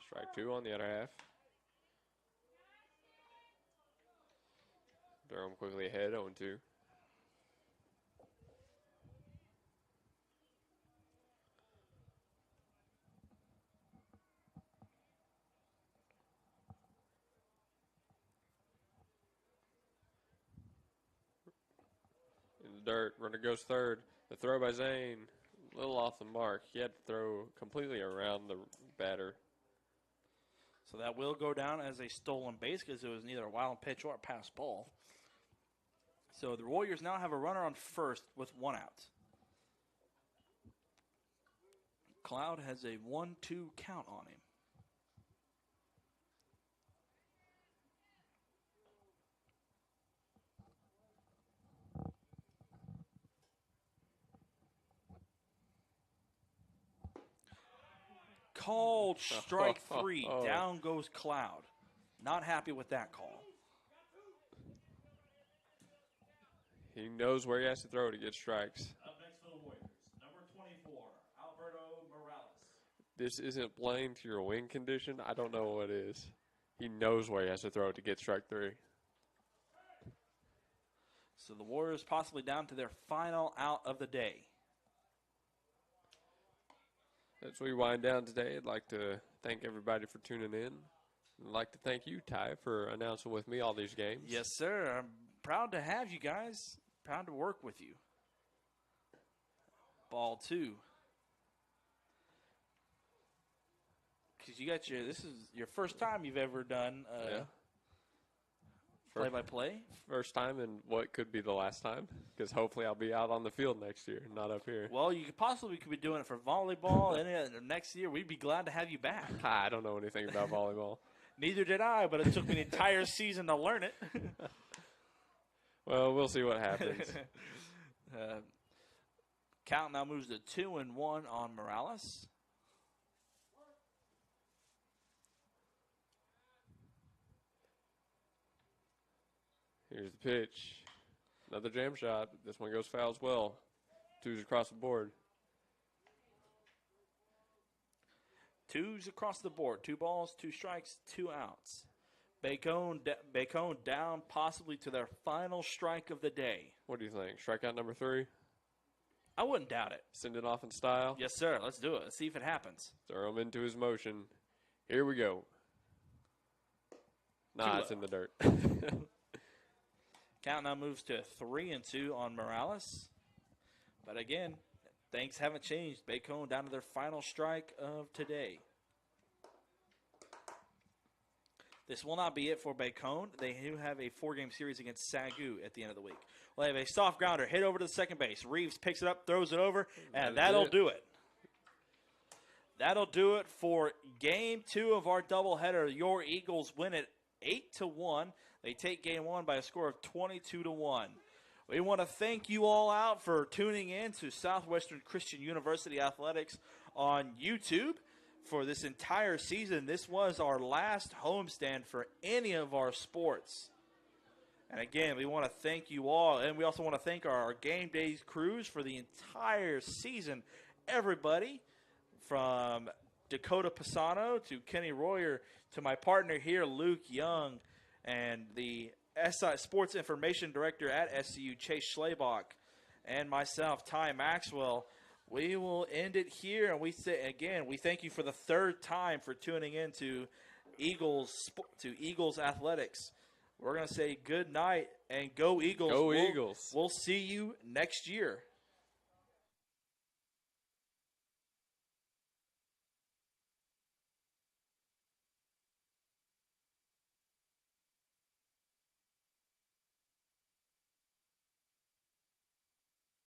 Strike 2 on the other half. Durham quickly ahead, 0-2. the dirt. Runner goes third. The throw by Zane, a little off the mark. He had to throw completely around the batter. So that will go down as a stolen base because it was neither a wild pitch or a pass ball. So the Warriors now have a runner on first with 1 out. Cloud has a 1-2 count on him. Called strike 3. Down goes Cloud. Not happy with that call. He knows where he has to throw to get strikes. Up next for the Warriors, number 24, Alberto Morales. This isn't playing to your wing condition. I don't know what is. He knows where he has to throw to get strike 3. So the Warriors possibly down to their final out of the day. As we wind down today, I'd like to thank everybody for tuning in. I'd like to thank you, Ty, for announcing with me all these games. Yes, sir. I'm proud to have you guys. Proud to work with you. Ball 2. Because this is your first time you've ever done play-by-play. First time and what could be the last time, because hopefully I'll be out on the field next year, not up here. Well, you could be doing it for volleyball, and next year we'd be glad to have you back. I don't know anything about volleyball. Neither did I, but it took me an entire season to learn it. Well, we'll see what happens. Count now moves to 2-1 on Morales. Here's the pitch. Another jam shot. This one goes foul as well. 2's across the board. 2's across the board. 2 balls, 2 strikes, 2 outs. Bacon down possibly to their final strike of the day. What do you think? Strikeout number 3? I wouldn't doubt it. Send it off in style? Yes, sir. Let's do it. Let's see if it happens. Throw him into his motion. Here we go. Nah, it's in the dirt. Count now moves to 3-2 on Morales. But again, things haven't changed. Bacon down to their final strike of today. This will not be it for Bacon. They do have a 4-game series against Sagu at the end of the week. Well, they have a soft grounder hit over to the second base. Reeves picks it up, throws it over, and that'll do it. That'll do it for Game 2 of our doubleheader. Your Eagles win it 8-1. They take Game 1 by a score of 22-1. We want to thank you all out for tuning in to Southwestern Christian University Athletics on YouTube for this entire season. This was our last homestand for any of our sports. And again, we want to thank you all, and we also want to thank our game days crews for the entire season. Everybody from Dakota Pisano to Kenny Royer to my partner here, Luke Young, and the SI Sports Information Director at SCU, Chase Schlabach, and myself, Ty Maxwell. We will end it here, and we say again, we thank you for the 3rd time for tuning in to Eagles Athletics. We're going to say good night and go Eagles. Go Eagles. We'll see you next year.